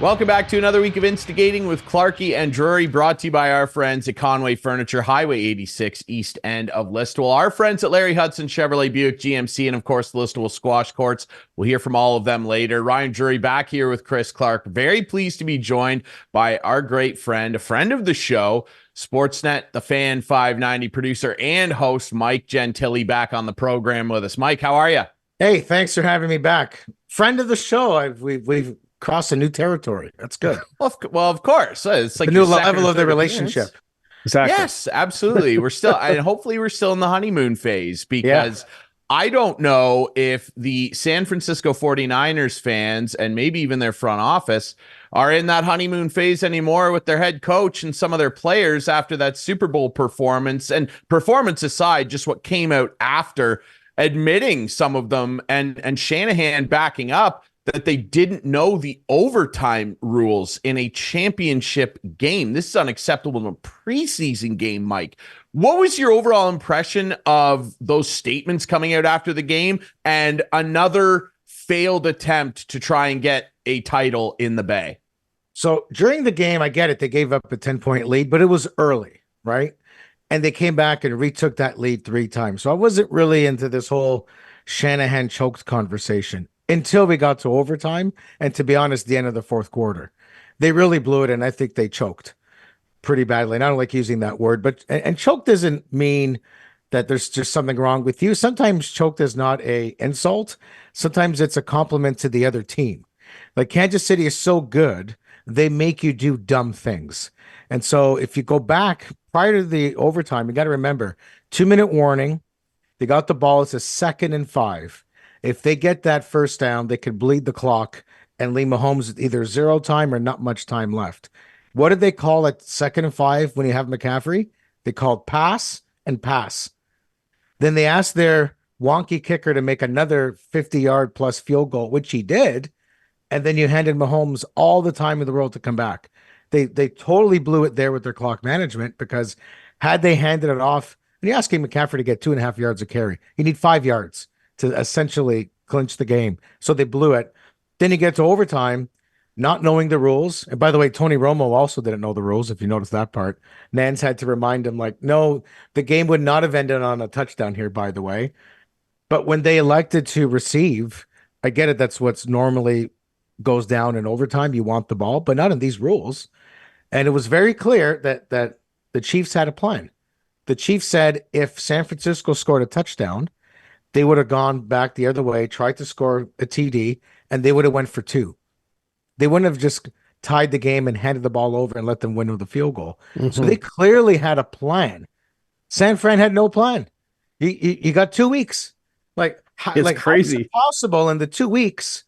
Welcome back to another week of Instigating with Clarkey and Drury, brought to you by our friends at Conway Furniture, Highway 86, east end of Listowel. Our friends at Larry Hudson, Chevrolet, Buick, GMC, and of course, the Listowel Squash Courts. We'll hear from all of them later. Ryan Drury back here with Chris Clark. Very pleased to be joined by our great friend, a friend of the show, Sportsnet The Fan590 producer and host, Mike Gentile, back on the program with us. Mike, how are you? Hey, thanks for having me back. Friend of the show. We've crossed a new territory. That's good. Well, of course. It's like the new level of the relationship. Exactly. Yes, absolutely. We're still, and hopefully we're still in the honeymoon phase, because I don't know if the San Francisco 49ers fans and maybe even their front office are in that honeymoon phase anymore with their head coach and some of their players after that Super Bowl performance. And performance aside, just what came out after, admitting some of them and Shanahan backing up that they didn't know the overtime rules in a championship game. This is unacceptable in a preseason game, Mike. What was your overall impression of those statements coming out after the game and another failed attempt to try and get a title in the Bay? So during the game, I get it. They gave up a 10-point lead, but it was early, right? And they came back and retook that lead 3 times. So I wasn't really into this whole Shanahan choked conversation until we got to overtime. And to be honest, the end of the fourth quarter, they really blew it. And I think they choked pretty badly. And I don't like using that word, but, and choke doesn't mean that there's just something wrong with you. Sometimes choked is not a insult. Sometimes it's a compliment to the other team. Like Kansas City is so good, they make you do dumb things. And so if you go back prior to the overtime, you got to remember 2-minute warning. They got the ball. It's a 2nd and 5. If they get that first down, they could bleed the clock and leave Mahomes with either 0 time or not much time left. What did they call at 2nd and 5 when you have McCaffrey? They called pass and pass. Then they asked their wonky kicker to make another 50-yard plus field goal, which he did. And then you handed Mahomes all the time in the world to come back. They totally blew it there with their clock management, because had they handed it off, and you're asking McCaffrey to get 2.5 yards of carry, you need 5 yards to essentially clinch the game. So they blew it. Then you get to overtime, not knowing the rules. And by the way, Tony Romo also didn't know the rules, if you notice that part. Nance had to remind him, like, no, the game would not have ended on a touchdown here, by the way. But when they elected to receive, I get it, that's what's normally goes down in overtime. You want the ball, but not in these rules. And it was very clear that the Chiefs had a plan. The Chiefs said if San Francisco scored a touchdown, they would have gone back the other way, tried to score a TD, and they would have went for 2. They wouldn't have just tied the game and handed the ball over and let them win with a field goal. Mm-hmm. So they clearly had a plan. San Fran had no plan. You got 2 weeks. It's crazy. How is it possible in the 2 weeks?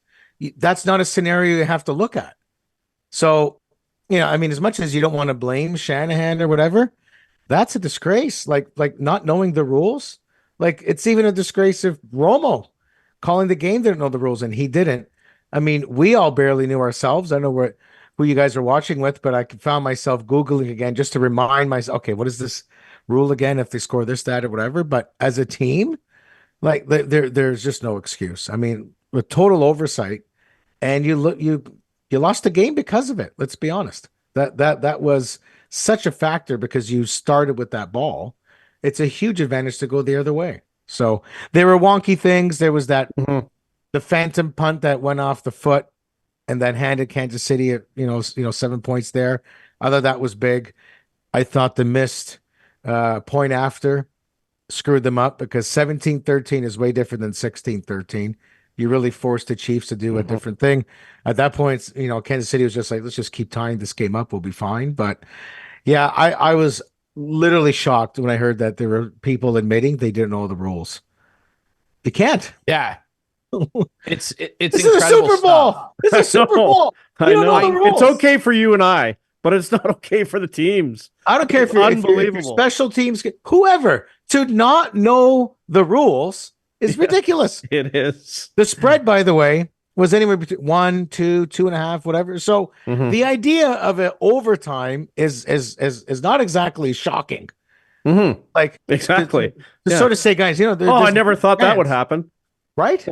That's not a scenario you have to look at. So, I mean, as much as you don't want to blame Shanahan or whatever, that's a disgrace. Like not knowing the rules. Like, it's even a disgrace if Romo calling the game didn't know the rules and he didn't. I mean, we all barely knew ourselves. I know who you guys are watching with, but I found myself Googling again just to remind myself, okay, what is this rule again if they score this, that, or whatever? But as a team, like, there's just no excuse. I mean, with total oversight, and you lost the game because of it. Let's be honest. That was such a factor because you started with that ball. It's a huge advantage to go the other way. So there were wonky things. There was that the phantom punt that went off the foot and that handed Kansas City 7 points there. I thought that was big. I thought the missed point after screwed them up, because 17-13 is way different than 16-13. You really forced the Chiefs to do a different thing. At that point, Kansas City was just like, let's just keep tying this game up. We'll be fine. But yeah, I was literally shocked when I heard that there were people admitting they didn't know the rules. You can't. Yeah. It's this is a Super Bowl. This is a Super Bowl. I know. It's okay for you and I, but it's not okay for the teams. I don't care if you're special teams, whoever, to not know the rules is ridiculous. It is. The spread, by the way, was anywhere between 1, 2, 2.5, whatever. So the idea of an overtime is not exactly shocking. Like, exactly. To sort of say, guys, I never thought that would happen. Right?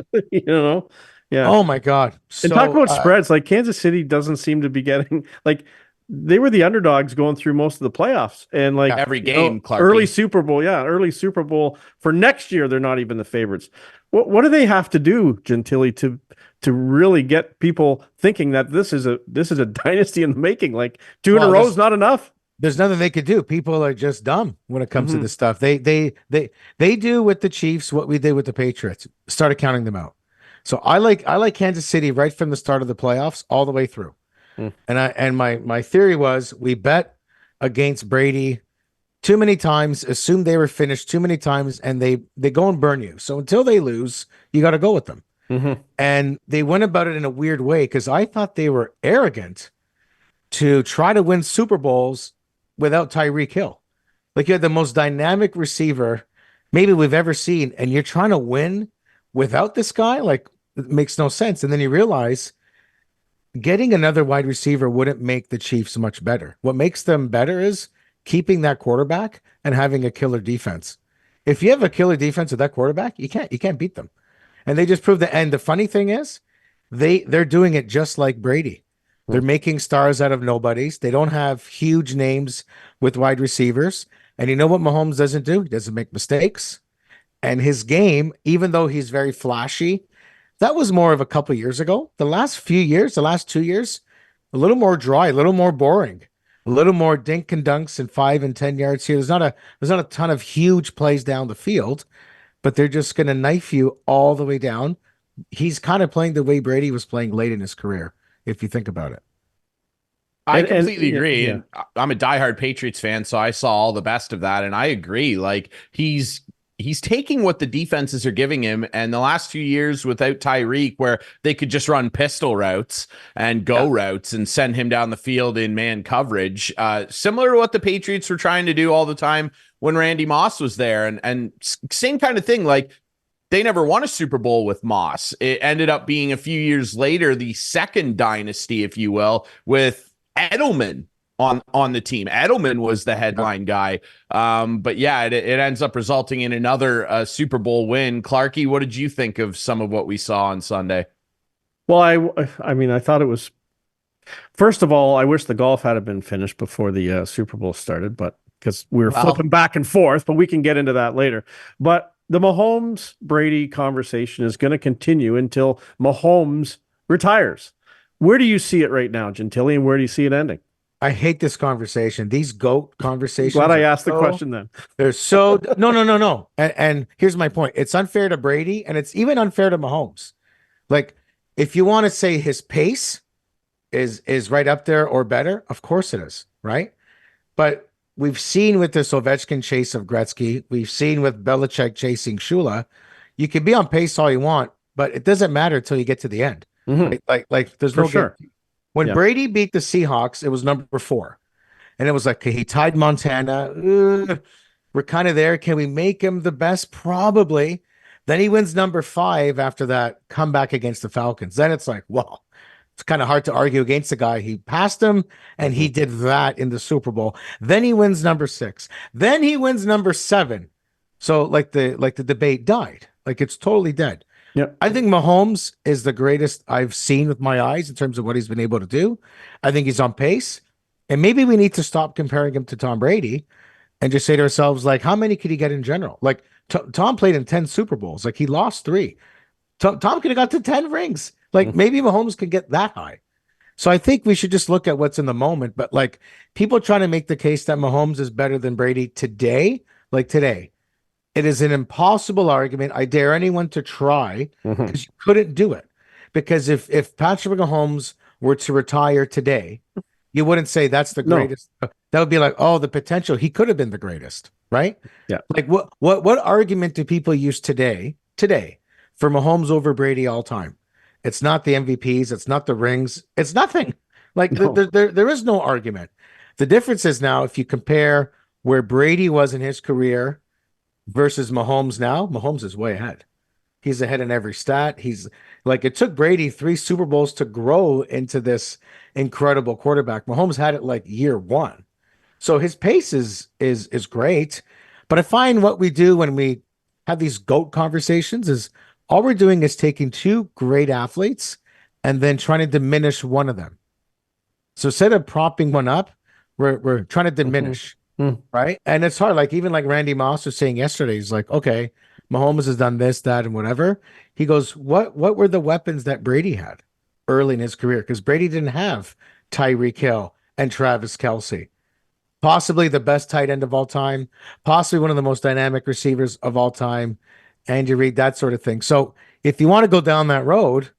Yeah. Oh my God. And talk So about spreads. Like Kansas City doesn't seem to be getting like they were the underdogs going through most of the playoffs and like Every game, early Clarkey. Super Bowl. Yeah, early Super Bowl for next year. They're not even the favorites. What do they have to do, Gentile, to really get people thinking that this is a dynasty in the making? Like two in a row is not enough. there's nothing they could do. People are just dumb when it comes to this stuff. They do with the Chiefs what we did with the Patriots. Started counting them out. So I like Kansas City right from the start of the playoffs all the way through. And my theory was we bet against Brady too many times, assumed they were finished too many times, and they go and burn you. So until they lose, you got to go with them. And they went about it in a weird way because I thought they were arrogant to try to win Super Bowls without Tyreek Hill. Like you had the most dynamic receiver maybe we've ever seen, and you're trying to win without this guy? Like, it makes no sense. And then you realize getting another wide receiver wouldn't make the Chiefs much better. What makes them better is keeping that quarterback and having a killer defense. If you have a killer defense with that quarterback, you can't beat them. And they just proved that. And the funny thing is, they're doing it just like Brady. They're making stars out of nobodies. They don't have huge names with wide receivers. And you know what Mahomes doesn't do? He doesn't make mistakes. And his game, even though he's very flashy, that was more of a couple years ago. The last few years, the last 2 years, a little more dry, a little more boring, a little more dink and dunks and 5 and 10 yards here. There's not a ton of huge plays down the field, but they're just going to knife you all the way down. He's kind of playing the way Brady was playing late in his career, if you think about it. I completely agree. Yeah. And I'm a diehard Patriots fan, so I saw all the best of that. And I agree. Like he's taking what the defenses are giving him. And the last few years without Tyreek, where they could just run pistol routes and go routes and send him down the field in man coverage, similar to what the Patriots were trying to do all the time when Randy Moss was there. And same kind of thing. Like, they never won a Super Bowl with Moss. It ended up being a few years later, the second dynasty, if you will, with Edelman on the team. Edelman was the headline guy. But yeah, it ends up resulting in another Super Bowl win. Clarkey, what did you think of some of what we saw on Sunday? Well, I mean, I thought it was, first of all, I wish the golf had been finished before the Super Bowl started, but because we were flipping back and forth, but we can get into that later. But the Mahomes-Brady conversation is going to continue until Mahomes retires. Where do you see it right now, Gentile, and where do you see it ending? I hate this conversation. These GOAT conversations. Glad I asked the question then. They're so no. And here's my point. It's unfair to Brady, and it's even unfair to Mahomes. Like, if you want to say his pace is right up there or better, of course it is, right? But we've seen with this Ovechkin chase of Gretzky, we've seen with Belichick chasing Shula, you can be on pace all you want, but it doesn't matter until you get to the end. Like there's no sure. When Brady beat the Seahawks, it was number 4. And it was like, okay, he tied Montana. We're kind of there. Can we make him the best? Probably. Then he wins number 5 after that comeback against the Falcons. Then it's like, well, it's kind of hard to argue against the guy. He passed him, and he did that in the Super Bowl. Then he wins number 6. Then he wins number 7. So like the debate died. Like, it's totally dead. Yep. I think Mahomes is the greatest I've seen with my eyes in terms of what he's been able to do. I think he's on pace. And maybe we need to stop comparing him to Tom Brady and just say to ourselves, like, how many could he get in general? Like, Tom played in 10 Super Bowls. Like, he lost 3. Tom could have got to 10 rings. Like, maybe Mahomes could get that high. So I think we should just look at what's in the moment. But, like, people trying to make the case that Mahomes is better than Brady today, it is an impossible argument. I dare anyone to try, because you couldn't do it. Because if Patrick Mahomes were to retire today, you wouldn't say that's the greatest. No. That would be like, oh, the potential. He could have been the greatest, right? Yeah. Like, what argument do people use today for Mahomes over Brady all time? It's not the MVPs. It's not the rings. It's nothing. Like, there is no argument. The difference is now, if you compare where Brady was in his career versus Mahomes now, Mahomes is way ahead. He's ahead in every stat. He's like, it took Brady 3 Super Bowls to grow into this incredible quarterback. Mahomes had it like year 1. So his pace is great. But I find what we do when we have these GOAT conversations is All we're doing is taking two great athletes and then trying to diminish one of them. So instead of propping one up, we're trying to diminish, right? And it's hard. Like even like Randy Moss was saying yesterday, he's like, okay, Mahomes has done this, that, and whatever. He goes, what were the weapons that Brady had early in his career? Because Brady didn't have Tyreek Hill and Travis Kelce. Possibly the best tight end of all time, possibly one of the most dynamic receivers of all time, Andy Reid, that sort of thing. So if you want to go down that road,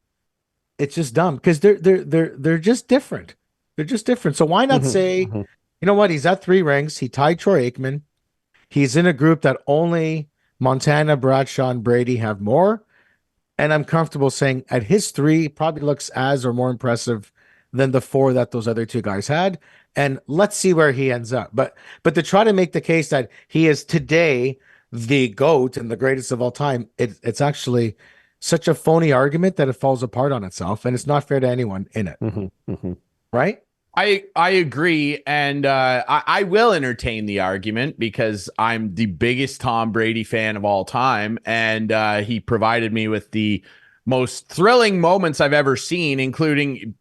it's just dumb because they're just different. They're just different. So why not say, you know what? He's at 3 rings. He tied Troy Aikman. He's in a group that only Montana, Bradshaw, and Brady have more. And I'm comfortable saying at his 3 probably looks as or more impressive than the 4 that those other 2 guys had. And let's see where he ends up. But to try to make the case that he is today the GOAT and the greatest of all time, it's actually such a phony argument that it falls apart on itself. And it's not fair to anyone in it. Right? I agree, and I will entertain the argument because I'm the biggest Tom Brady fan of all time, and he provided me with the most thrilling moments I've ever seen, including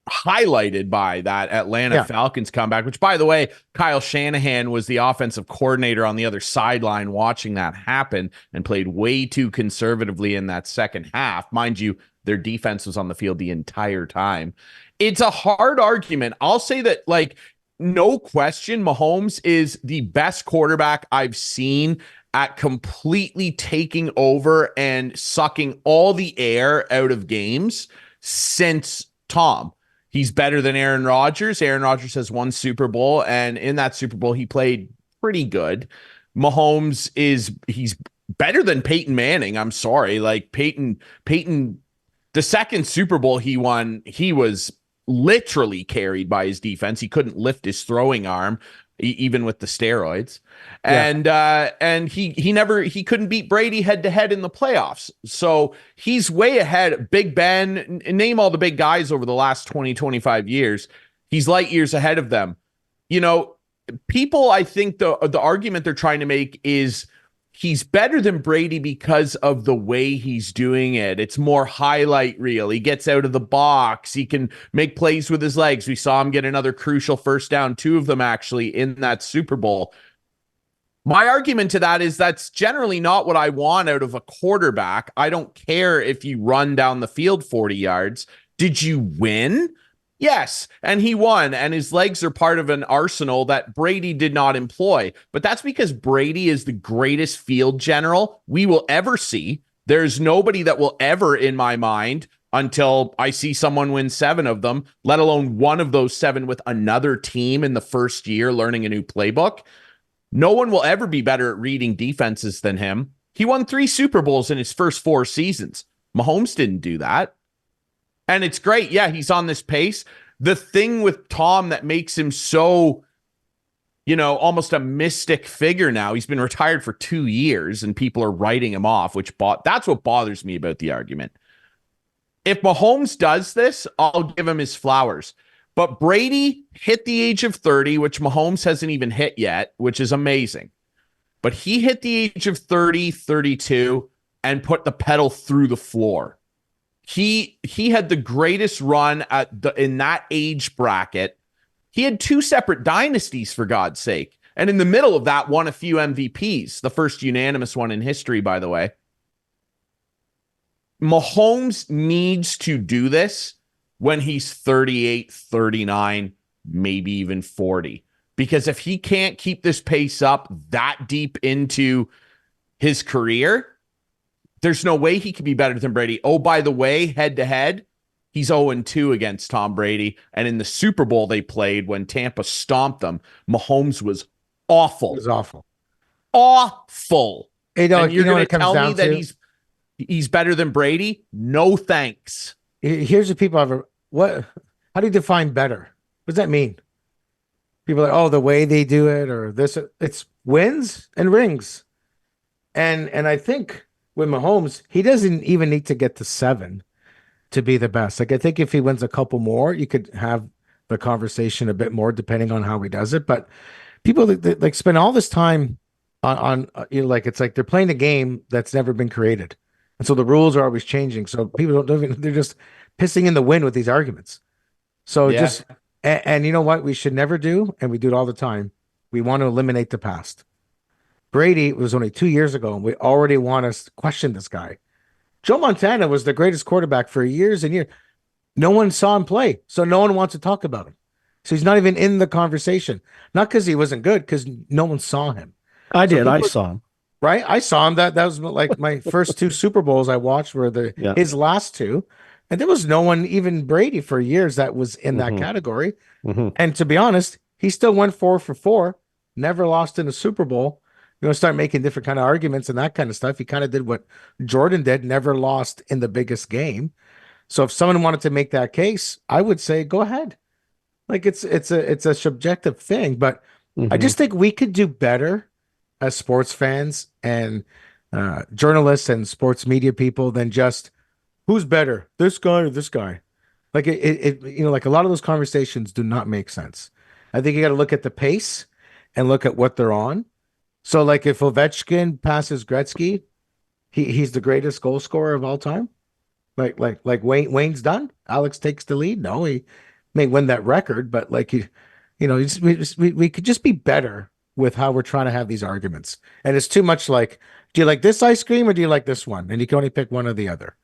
highlighted by that Atlanta Falcons comeback, which, by the way, Kyle Shanahan was the offensive coordinator on the other sideline watching that happen and played way too conservatively in that second half. Mind you, their defense was on the field the entire time. It's a hard argument. I'll say that, like, no question, Mahomes is the best quarterback I've seen at completely taking over and sucking all the air out of games since Tom. He's better than Aaron Rodgers. Aaron Rodgers has won Super Bowl, and in that Super Bowl, he played pretty good. Mahomes he's better than Peyton Manning. I'm sorry. Like Peyton, the second Super Bowl he won, he was literally carried by his defense. He couldn't lift his throwing arm, even with the steroids. And he couldn't beat Brady head to head in the playoffs. So he's way ahead. Big Ben, name all the big guys over the last 20, 25 years. He's light years ahead of them. You know, people, I think the argument they're trying to make is he's better than Brady because of the way he's doing it. It's more highlight reel. He gets out of the box. He can make plays with his legs. We saw him get another crucial first down, 2 of them actually in that Super Bowl. My argument to that is that's generally not what I want out of a quarterback. I don't care if you run down the field 40 yards. Did you win? Yes, and he won, and his legs are part of an arsenal that Brady did not employ. But that's because Brady is the greatest field general we will ever see. There's nobody that will ever, in my mind, until I see someone win 7 of them, let alone one of those 7 with another team in the first year learning a new playbook. No one will ever be better at reading defenses than him. He won 3 Super Bowls in his first 4 seasons. Mahomes didn't do that. And it's great. Yeah, he's on this pace. The thing with Tom that makes him so, almost a mystic figure now, he's been retired for 2 years and people are writing him off, that's what bothers me about the argument. If Mahomes does this, I'll give him his flowers. But Brady hit the age of 30, which Mahomes hasn't even hit yet, which is amazing. But he hit the age of 30, 32, and put the pedal through the floor. He had the greatest run in that age bracket. He had 2 separate dynasties, for God's sake. And in the middle of that, won a few MVPs, the first unanimous one in history, by the way. Mahomes needs to do this when he's 38, 39, maybe even 40. Because if he can't keep this pace up that deep into his career, there's no way he can be better than Brady. Oh, by the way, head-to-head, he's 0-2 against Tom Brady. And in the Super Bowl they played when Tampa stomped them, Mahomes was awful. It was awful. Awful. And you're going to tell me that he's better than Brady? No thanks. Here's what people have. How do you define better? What does that mean? People are like, oh, the way they do it or this. It's wins and rings. And I think with Mahomes, he doesn't even need to get to 7 to be the best. Like, I think if he wins a couple more, you could have the conversation a bit more depending on how he does it. But people that like spend all this time on it's like they're playing a game that's never been created. And so the rules are always changing. So people they're just pissing in the wind with these arguments. So and you know what we should never do, and we do it all the time. We want to eliminate the past. Brady was only 2 years ago, and we already want to question this guy. Joe Montana was the greatest quarterback for years and years. No one saw him play, so no one wants to talk about him. So he's not even in the conversation. Not because he wasn't good, because no one saw him. I did. I saw him. Right? I saw him. That was like my first 2 Super Bowls I watched were his last 2. And there was no one, even Brady for years, that was in that category. And to be honest, he still went 4 for 4, never lost in a Super Bowl. You know, start making different kind of arguments and that kind of stuff. He kind of did what Jordan did, never lost in the biggest game. So if someone wanted to make that case, I would say go ahead. Like it's a subjective thing, but I just think we could do better as sports fans and journalists and sports media people than just who's better, this guy or this guy. Like like a lot of those conversations do not make sense. I think you got to look at the pace and look at what they're on. So, like, if Ovechkin passes Gretzky, he's the greatest goal scorer of all time. Like Wayne's done. Alex takes the lead. No, he may win that record, but like we could just be better with how we're trying to have these arguments. And it's too much like, do you like this ice cream or do you like this one? And you can only pick one or the other.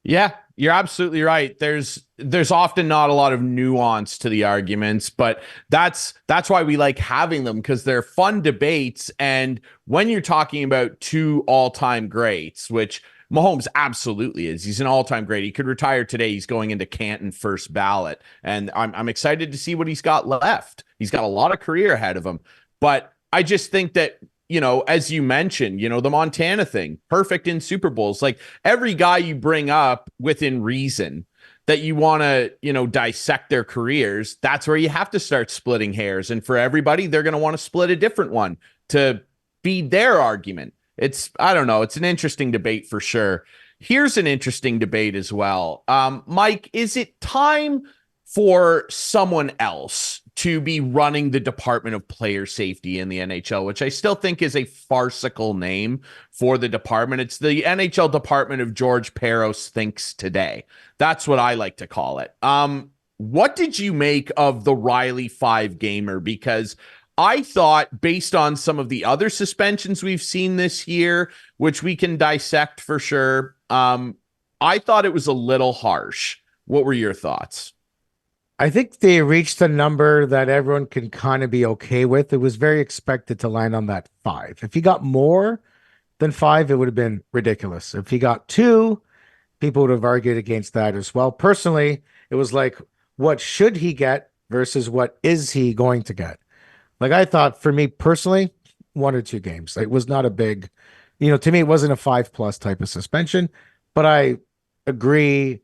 Yeah, you're absolutely right. There's often not a lot of nuance to the arguments, but that's why we like having them, because they're fun debates. And when you're talking about 2 all-time greats, which Mahomes absolutely is, he's an all-time great. He could retire today. He's going into Canton first ballot, and I'm excited to see what he's got left. He's got a lot of career ahead of him, but I just think that, as you mentioned, the Montana thing, perfect in Super Bowls. Like every guy you bring up within reason that you want to, dissect their careers, that's where you have to start splitting hairs. And for everybody, they're going to want to split a different one to feed their argument. I don't know. It's an interesting debate for sure. Here's an interesting debate as well. Mike, is it time for someone else to be running the Department of Player Safety in the NHL, which I still think is a farcical name for the department? It's the NHL Department of George Peros Thinks Today. That's what I like to call it. What did you make of the Rielly 5-gamer? Because I thought, based on some of the other suspensions we've seen this year, which we can dissect for sure, I thought it was a little harsh. What were your thoughts? I think they reached a number that everyone can kind of be okay with. It was very expected to land on that 5. If he got more than 5, it would have been ridiculous. If he got 2, people would have argued against that as well. Personally, it was like, what should he get versus what is he going to get? Like, I thought, for me personally, 1 or 2 games. It was not a big, to me, it wasn't a 5+ type of suspension, but I agree,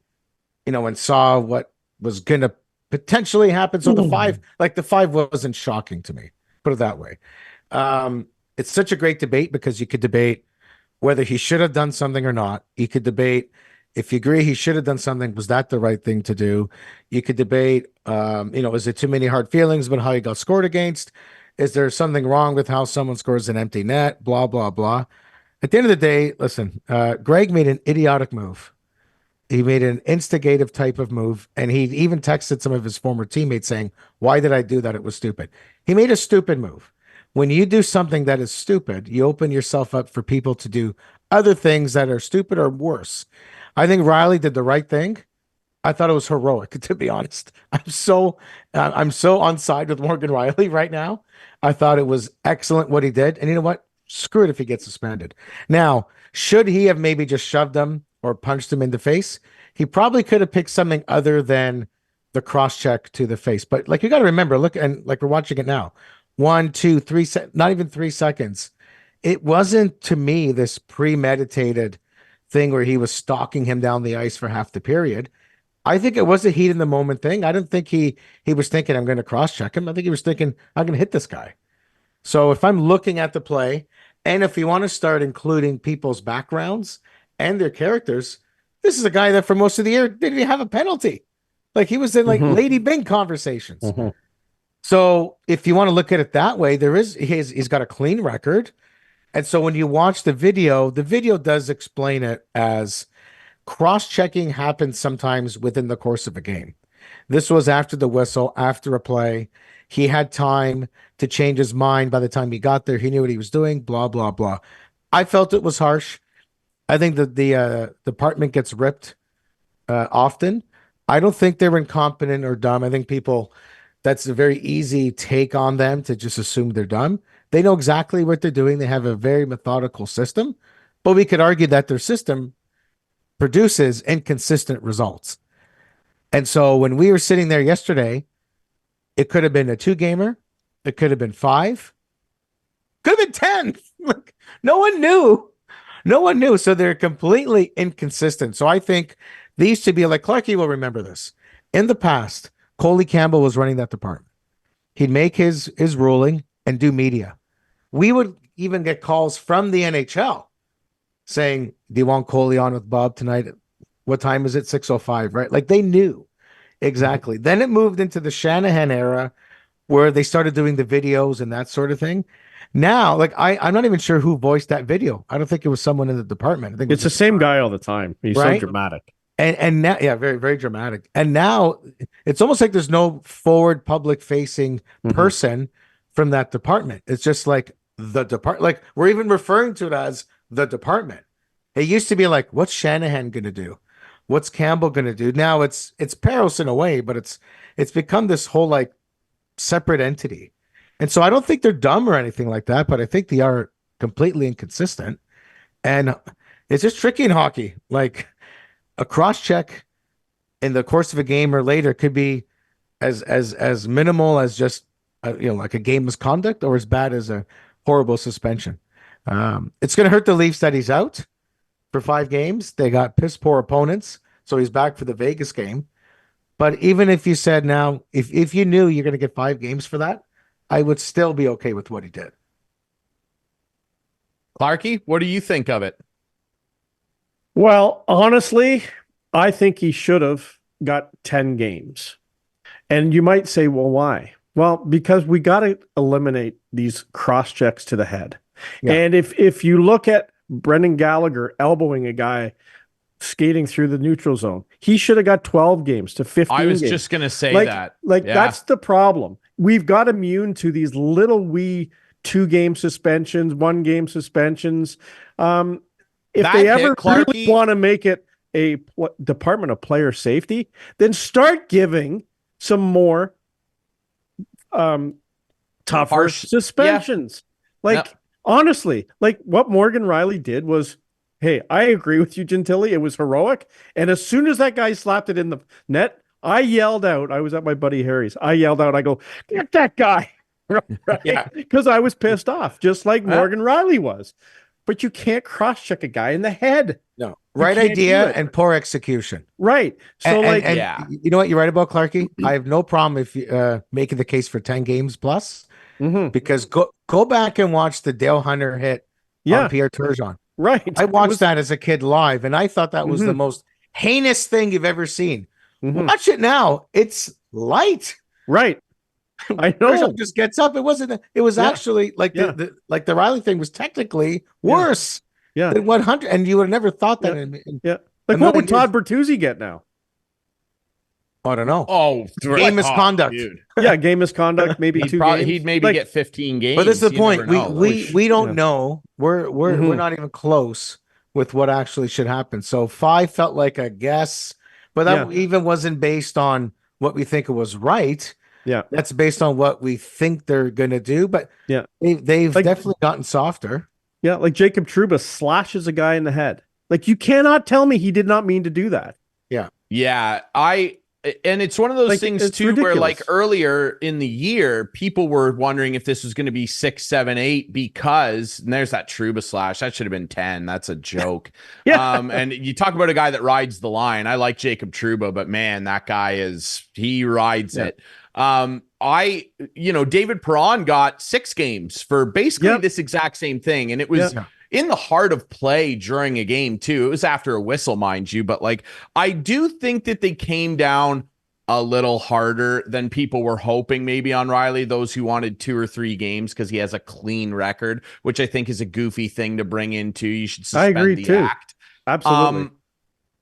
and saw what was going to potentially happen. So the 5 wasn't shocking to me, put it that way. It's such a great debate because you could debate whether he should have done something or not. You could debate, if you agree he should have done something, was that the right thing to do? You could debate, is it too many hard feelings about how he got scored against? Is there something wrong with how someone scores an empty net? Blah, blah, blah. At the end of the day, listen, Greg made an idiotic move. He made an instigative type of move, and he even texted some of his former teammates saying, why did I do that? It was stupid. He made a stupid move. When you do something that is stupid, you open yourself up for people to do other things that are stupid or worse. I think Rielly did the right thing. I thought it was heroic, to be honest. I'm so on side with Morgan Rielly right now. I thought it was excellent what he did. And you know what? Screw it if he gets suspended. Now, should he have maybe just shoved him or punched him in the face? He probably could have picked something other than the cross check to the face. But like, you got to remember, look, and like we're watching it now, 1, 2, 3, not even 3 seconds. It wasn't, to me, this premeditated thing where he was stalking him down the ice for half the period. I think it was a heat in the moment thing. I didn't think he was thinking, I'm going to cross check him. I think he was thinking, I'm going to hit this guy. So if I'm looking at the play, and if you want to start including people's backgrounds and their characters, this is a guy that for most of the year didn't even have a penalty. Like, he was in like Lady Bing conversations. So if you want to look at it that way, he's got a clean record. And so when you watch the video does explain it as cross-checking happens sometimes within the course of a game. This was after the whistle, after a play. He had time to change his mind by the time he got there. He knew what he was doing, blah, blah, blah. I felt it was harsh. I think that the department gets ripped often. I don't think they're incompetent or dumb. I think that's a very easy take on them to just assume they're dumb. They know exactly what they're doing. They have a very methodical system, but we could argue that their system produces inconsistent results. And so when we were sitting there yesterday, it could have been a 2-gamer. It could have been 5. Could have been 10. Like, no one knew. No one knew. So they're completely inconsistent. So I think these should be like, Clarkey will remember this. In the past, Coley Campbell was running that department. He'd make his ruling and do media. We would even get calls from the NHL saying, do you want Coley on with Bob tonight? What time is it? 6:05, right? Like they knew exactly. Then it moved into the Shanahan era where they started doing the videos and that sort of thing. Now, like I'm not even sure who voiced that video. I don't think it was someone in the department. I think it's the same guy all the time. He's right? so dramatic. And now, yeah, very, very dramatic. And now it's almost like there's no forward public facing person from that department. It's just like the department. Like we're even referring to it as the department. It used to be like, what's Shanahan going to do? What's Campbell going to do? Now it's Peros in a way, but it's become this whole like separate entity. And so I don't think they're dumb or anything like that, but I think they are completely inconsistent. And it's just tricky in hockey. Like a cross check in the course of a game or later could be as minimal as just like a game misconduct or as bad as a horrible suspension. It's going to hurt the Leafs that he's out for 5 games. They got piss poor opponents, so he's back for the Vegas game. But even if you said now, if you knew you're going to get 5 games for that, I would still be okay with what he did. Clarkey, what do you think of it? Well, honestly, I think he should have got 10 games. And you might say, well, why? Well, because we got to eliminate these cross checks to the head. Yeah. And if you look at Brendan Gallagher elbowing a guy skating through the neutral zone, he should have got 12 games to 15 I was games. just going to say that. That's the problem. We've got immune to these little wee 2-game suspensions, 1-game suspensions. If that they ever really want to make it a Department of Player Safety, then start giving some more tougher suspensions. Honestly, like what Morgan Rielly did was, hey, I agree with you, Gentile. It was heroic. And as soon as that guy slapped it in the net, I yelled out. I was at my buddy Harry's. I yelled out. I go, get that guy. Right? Because I was pissed off, just like Morgan Rielly was. But you can't cross-check a guy in the head. No. Right idea and poor execution. Right. So you know what you're right about, Clarkey? I have no problem if you making the case for 10 games plus. Because go back and watch the Dale Hunter hit on Pierre Turgeon. Right. I watched that as a kid live, and I thought that was the most heinous thing you've ever seen. Watch it now. It's light. Right. I know. Turgeon just gets up. It wasn't. It was actually like the Rielly thing was technically worse than 100, and you would have never thought that. Like what would Todd Bertuzzi get now? I don't know. Oh, game misconduct. Yeah, game misconduct. Maybe he'd 2 games. He'd maybe get 15 games. But this is the point. We don't know. We're not even close with what actually should happen. So 5 felt like a guess, but that even wasn't based on what we think it was right. Yeah, that's based on what we think they're going to do. But they've definitely gotten softer. Yeah, like Jacob Trouba slashes a guy in the head. Like you cannot tell me he did not mean to do that. Yeah, and it's one of those things too, ridiculous. Where like earlier in the year, people were wondering if this was going to be 6, 7, 8 because and there's that Trouba slash. That should have been 10. That's a joke. And you talk about a guy that rides the line. I like Jacob Trouba, but man, that guy he rides it. David Perron got 6 games for basically this exact same thing. And it was in the heart of play during a game too. It was after a whistle, mind you, but like, I do think that they came down a little harder than people were hoping maybe on Rielly, those who wanted 2 or 3 games because he has a clean record, which I think is a goofy thing to bring into. You should suspend the act. Absolutely.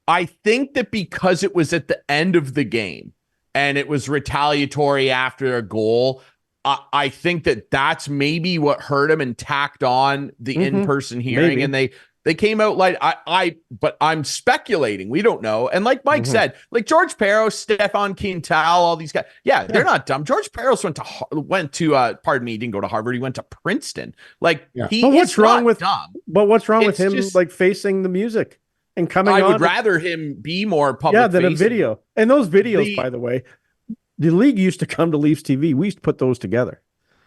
I think that because it was at the end of the game and it was retaliatory after a goal, I think that that's maybe what hurt him and tacked on the in-person hearing. Maybe. And they came out like but I'm speculating. We don't know. And like Mike said, like George Peros, Stefan Quintal, all these guys. Yeah, they're not dumb. George Peros went to pardon me, he didn't go to Harvard. He went to Princeton. Like he but what's wrong with dumb. But what's wrong with him like facing the music and coming on? I would rather him be more public than a video. And those videos, by the way, the league used to come to Leafs TV. We used to put those together.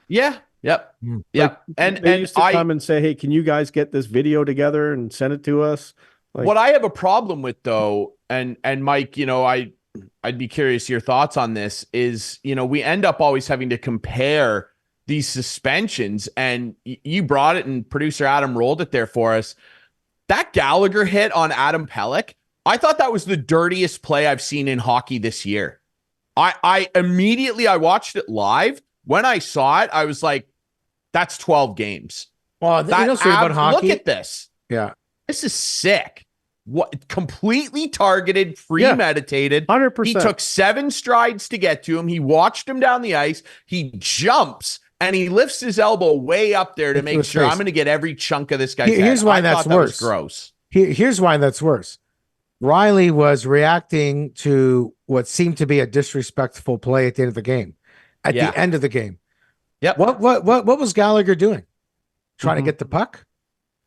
Yeah. Yep. Yeah. Like, and they used to come and say, hey, can you guys get this video together and send it to us? Like, what I have a problem with, though, and Mike, I'd be curious your thoughts on this, is, we end up always having to compare these suspensions, and you brought it and producer Adam rolled it there for us. That Gallagher hit on Adam Pelech, I thought that was the dirtiest play I've seen in hockey this year. I immediately watched it live. When I saw it, I was like, that's 12 games. Well, about hockey. Look at this. Yeah. This is sick. What completely targeted, premeditated. 100%. He took 7 strides to get to him. He watched him down the ice. He jumps and he lifts his elbow way up there to make sure I'm going to get every chunk of this guy's head. Here's why that's worse. That was gross. Here's why that's worse. Rielly was reacting to what seemed to be a disrespectful play at the end of the game. At the end of the game. Yep. What was Gallagher doing? Trying to get the puck?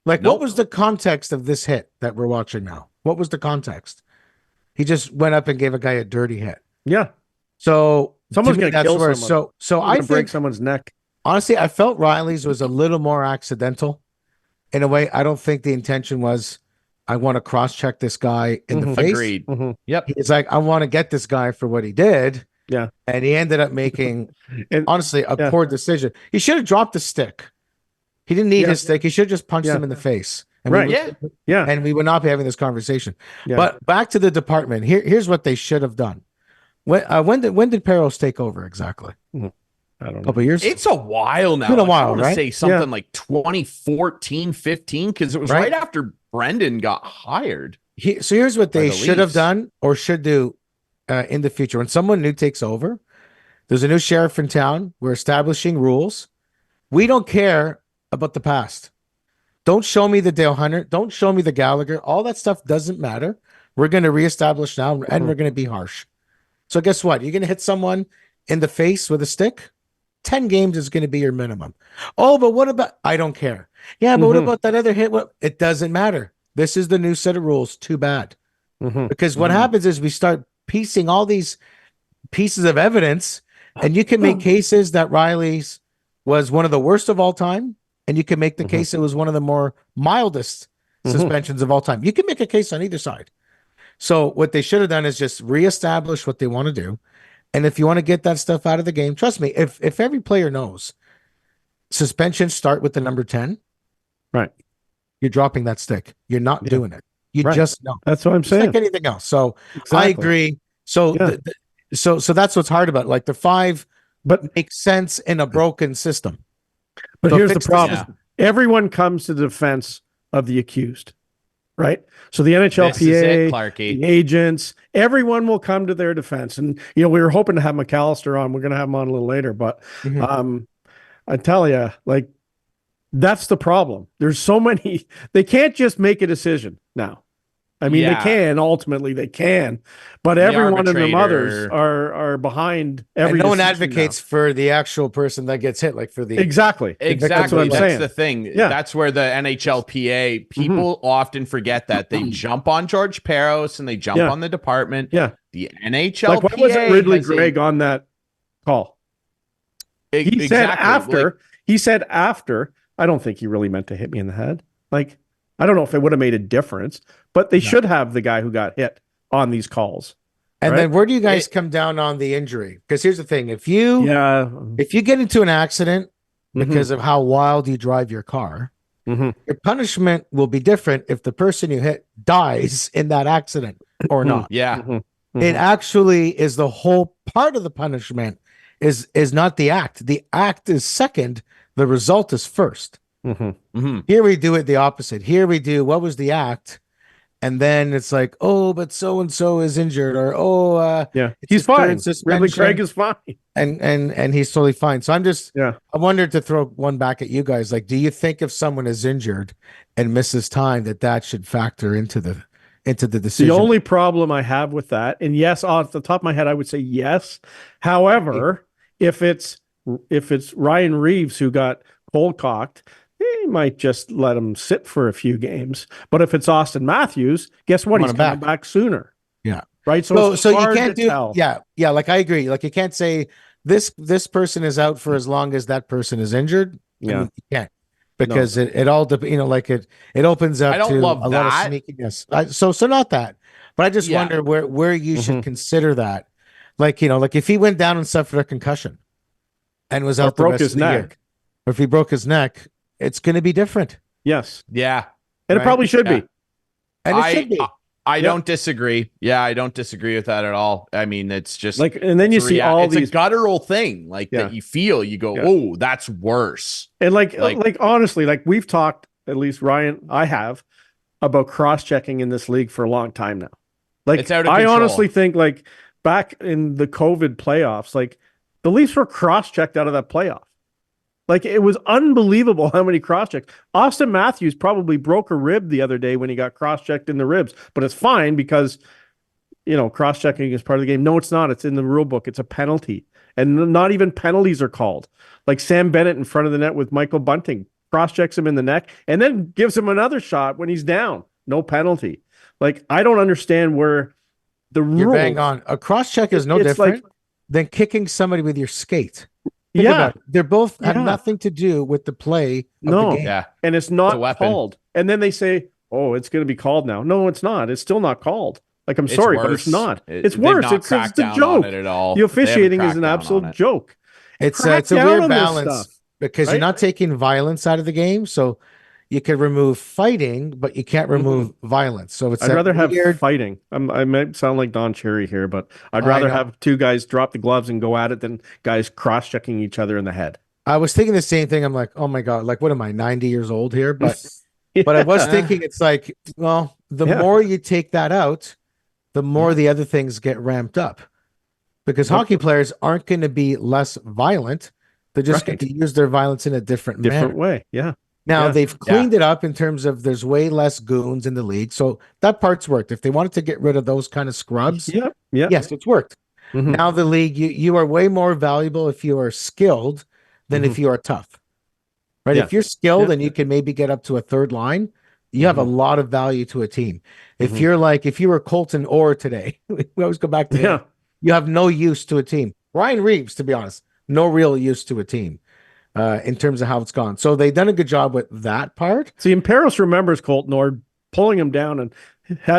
Like, what was the context of this hit that we're watching now? What was the context? He just went up and gave a guy a dirty hit. Yeah. So someone's going to kill someone. So I think, break someone's neck. Honestly, I felt Rielly's was a little more accidental. In a way, I don't think the intention was, I want to cross-check this guy in the face. Agreed. Yep. It's like, I want to get this guy for what he did. Yeah. And he ended up making, honestly, a poor decision. He should have dropped the stick. He didn't need his stick. He should have just punched him in the face. And And we would not be having this conversation. Yeah. But back to the department. Here's what they should have done. When did Peros take over exactly? I don't know. A couple of years? It's a while now. It's been a while, I want right? to say something like 2014, 15, because it was right after Brendan got hired. So here's what they should have done or should do in the future. When someone new takes over, there's a new sheriff in town. We're establishing rules. We don't care about the past. Don't show me the Dale Hunter. Don't show me the Gallagher. All that stuff doesn't matter. We're going to reestablish now, and we're going to be harsh. So guess what? You're going to hit someone in the face with a stick? 10 games is going to be your minimum. Oh, but what about... I don't care. Yeah, but what about that other hit? What? It doesn't matter. This is the new set of rules. Too bad. Because what happens is we start piecing all these pieces of evidence, and you can make cases that Rielly's was one of the worst of all time, and you can make the case it was one of the more mildest suspensions of all time. You can make a case on either side. So what they should have done is just reestablish what they want to do. And if you want to get that stuff out of the game, trust me, if every player knows suspensions start with the number 10, right? You're dropping that stick. You're not doing it. You just know. That's what I'm saying. Like anything else. So I agree. So so that's what's hard about it. Like the 5 but makes sense in a broken system. But so here's the problem. Everyone comes to the defense of the accused, right? So the NHLPA, Clarkey, the agents, everyone will come to their defense. And, we were hoping to have McAllister on. We're going to have him on a little later. But I tell you, like, that's the problem. There's so many. They can't just make a decision now. I mean, they can. Ultimately, they can. But every one of them others are behind every and no one advocates for the actual person that gets hit, like for the... Exactly. That's what I'm saying. That's the thing. Yeah. That's where the NHLPA, people often forget that. They jump on George Peros and they jump on the department. Yeah. The NHLPA... Like, why wasn't Ridley Gregg on that call? He said after, I don't think he really meant to hit me in the head. Like, I don't know if it would have made a difference, but they should have the guy who got hit on these calls. And then where do you guys come down on the injury? Because here's the thing. If you get into an accident because of how wild you drive your car, your punishment will be different if the person you hit dies in that accident or not. Yeah. It actually is the whole part of the punishment is not the act. The act is second. The result is first. Here we do it the opposite. Here we do, what was the act? And then it's like, oh, but so-and-so is injured, or, he's fine. Ridley Craig is fine. And he's totally fine. So I wondered to throw one back at you guys. Like, do you think if someone is injured and misses time, that should factor into the decision? The only problem I have with that, and yes, off the top of my head, I would say yes. However, if it's Ryan Reeves who got cold cocked, he might just let him sit for a few games. But if it's Austin Matthews, guess what? He's coming back sooner. Yeah. Right. So you can't do tell. Yeah. Like, I agree. Like, you can't say this person is out for as long as that person is injured. Yeah. You can't, because it all like it opens up to a lot of sneakiness. So not that, but I just wonder where you should consider that. Like, like if he went down and suffered a concussion and was out the rest of the year, or if he broke his neck, it's going to be different. Yes. Yeah. And it probably should be. And it should be. I don't disagree. Yeah, I don't disagree with that at all. I mean, it's just like, and then you see it's a guttural thing that you feel. You go, oh, that's worse. And like honestly, like we've talked, at least Ryan, I have, about cross-checking in this league for a long time now. Like, it's out of I control. honestly think, like, back in the COVID playoffs, like the Leafs were cross-checked out of that playoff. Like, it was unbelievable how many cross-checks. Austin Matthews probably broke a rib the other day when he got cross-checked in the ribs, but it's fine because, cross-checking is part of the game. No, it's not. It's in the rule book. It's a penalty. And not even penalties are called. Like Sam Bennett in front of the net with Michael Bunting, cross-checks him in the neck and then gives him another shot when he's down. No penalty. Like, I don't understand where the rules. You're bang on. A cross-check is no different than kicking somebody with your skate. They're both have nothing to do with the play of the game. Yeah. And it's not called. And then they say, oh, it's going to be called now. No, it's not. It's still not called. Like, I'm sorry, but it's not. It's worse. It's a joke. The officiating is an absolute joke. It's a weird balance because you're not taking violence out of the game. So you can remove fighting, but you can't remove violence. So I'd rather have fighting. I might sound like Don Cherry here, but I'd rather have two guys drop the gloves and go at it than guys cross-checking each other in the head. I was thinking the same thing. I'm like, oh my God, like, what am I, 90 years old here? But but I was thinking, it's like, well, the more you take that out, the more the other things get ramped up. Because hockey players aren't going to be less violent. They're just going to use their violence in a different way. Yeah. Now they've cleaned it up in terms of there's way less goons in the league. So that part's worked. If they wanted to get rid of those kind of scrubs, yes, it's worked. Now the league, you are way more valuable if you are skilled than if you are tough. Right? If you're skilled and you can maybe get up to a third line, you have a lot of value to a team. If you're like, if you were Colton Orr today, we always go back to him, you have no use to a team. Ryan Reeves, to be honest, no real use to a team. In terms of how it's gone. So they've done a good job with that part. See, Imperos remembers Colton Orr pulling him down and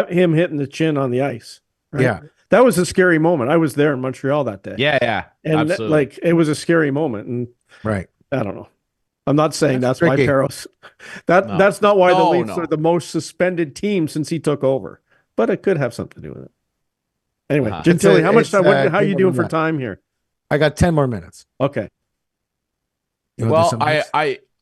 him hitting the chin on the ice. Right? Yeah. That was a scary moment. I was there in Montreal that day. Yeah. And it was a scary moment. And I don't know. I'm not saying that's why Imperos. That's not why the Leafs are the most suspended team since he took over. But it could have something to do with it. Anyway, Gentile, how much time? How are you doing for time here? I got 10 more minutes. Okay. Well,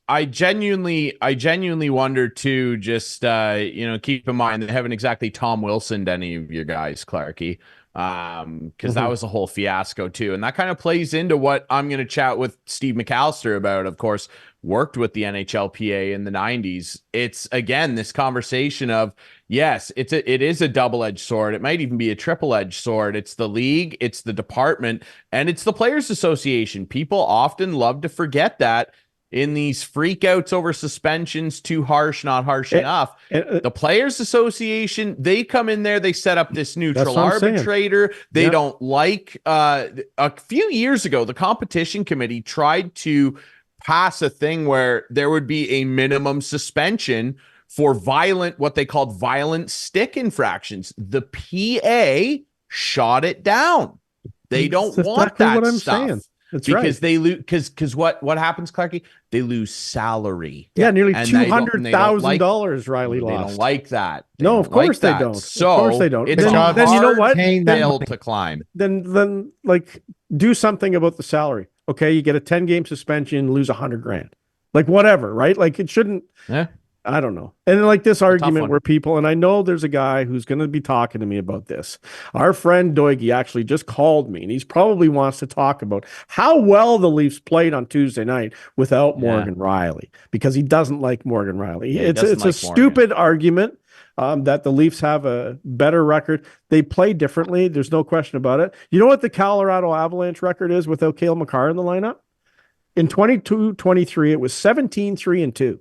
I genuinely wonder too. Just keep in mind they haven't exactly Tom Wilsoned any of your guys, Clarkey, because that was a whole fiasco too, and that kind of plays into what I'm going to chat with Steve McAllister about. Of course, worked with the NHLPA in the 90s. It's again this conversation of yes, it is a double-edged sword. It might even be a triple-edged sword. It's the league, it's the department, and it's the Players Association. People often love to forget that in these freakouts over suspensions, too harsh, not harsh enough. The Players Association, they come in there, they set up this neutral arbitrator. They don't like a few years ago, the competition committee tried to pass a thing where there would be a minimum suspension for what they called violent stick infractions. The PA shot it down. They don't want that stuff. That's because right. they lose because what happens, Clarkey? They lose salary. Yeah, nearly And $200,000 Riley they lost. don't like that. No, of course they don't. So of course they don't. It's then, a then you know hard what? paying that hill money. to climb. Then like do something about the salary. Okay, you get a 10-game suspension, lose $100,000. Like whatever, right? Like it shouldn't. Yeah. I don't know. And like this argument one. where people, and I know there's a guy who's going to be talking to me about this. Our friend Doigie actually just called me, and he's probably wants to talk about how well the Leafs played on Tuesday night without Morgan Rielly, because he doesn't like Morgan Rielly. Yeah, it's a stupid argument that the Leafs have a better record. They play differently. There's no question about it. You know what the Colorado Avalanche record is without Cale Makar in the lineup? In 22-23, it was 17-3-2.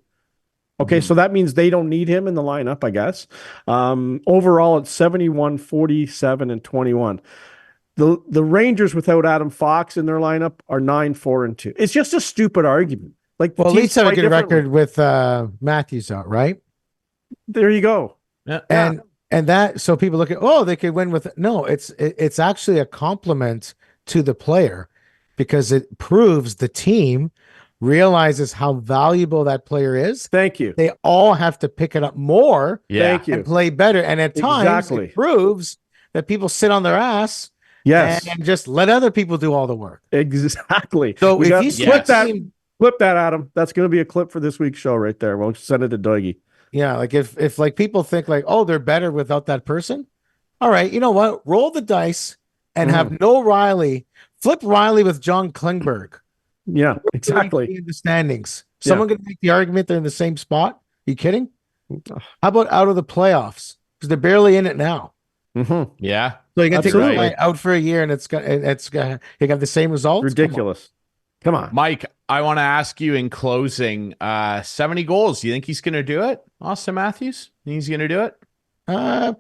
Okay, so that means they don't need him in the lineup, I guess. Overall, it's 71-47-21. The Rangers without Adam Fox in their lineup are 9-4-2. It's just a stupid argument. Like, well, Leafs have a good record with Matthews out, right? There you go. Yeah. And that, so people look at, oh, they could win with no. It's actually a compliment to the player, because it proves the team realizes how valuable that player is. Thank you. They all have to pick it up more. Thank you. And play better. And at times it proves that people sit on their ass. Yes. And just let other people do all the work. Exactly. So if you clip that, Adam. That's going to be a clip for this week's show right there. We'll send it to Dougie. Yeah, like if like people think like, oh, they're better without that person. All right, you know what? Roll the dice and have no Rielly. Flip Rielly with John Klingberg. Yeah, exactly. In the standings. Someone going to make the argument they're in the same spot? Are you kidding? How about out of the playoffs? Because they're barely in it now. Mm-hmm. Yeah. So you're going to take a guy out for a year and you have the same results? Ridiculous. Come on. Mike, I want to ask you in closing, 70 goals. Do you think he's going to do it? Austin Matthews? Think he's going to do it?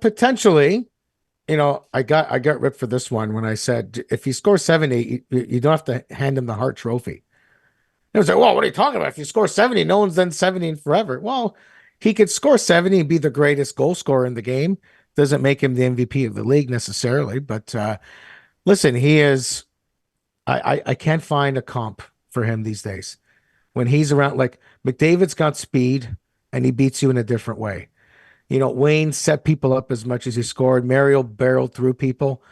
Potentially. You know, I got ripped for this one when I said if he scores 70, you don't have to hand him the Hart Trophy. It was like, well, what are you talking about? If you score 70, no one's done 70 in forever. Well, he could score 70 and be the greatest goal scorer in the game. Doesn't make him the MVP of the league necessarily, but listen, he is. I can't find a comp for him these days. When he's around, like McDavid's got speed and he beats you in a different way. You know, Wayne set people up as much as he scored. Mario barreled through people.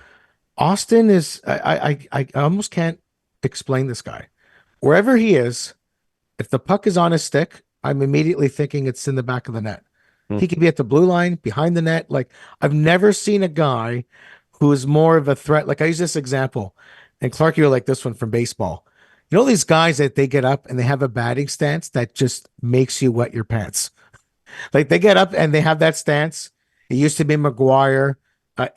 Austin is, I almost can't explain this guy. Wherever he is, if the puck is on his stick, I'm immediately thinking it's in the back of the net. He could be at the blue line, behind the net. Like, I've never seen a guy who is more of a threat. Like, I use this example, and Clarkey will like this one from baseball. You know, these guys that they get up and they have a batting stance that just makes you wet your pants. Like, they get up and they have that stance. It used to be McGuire.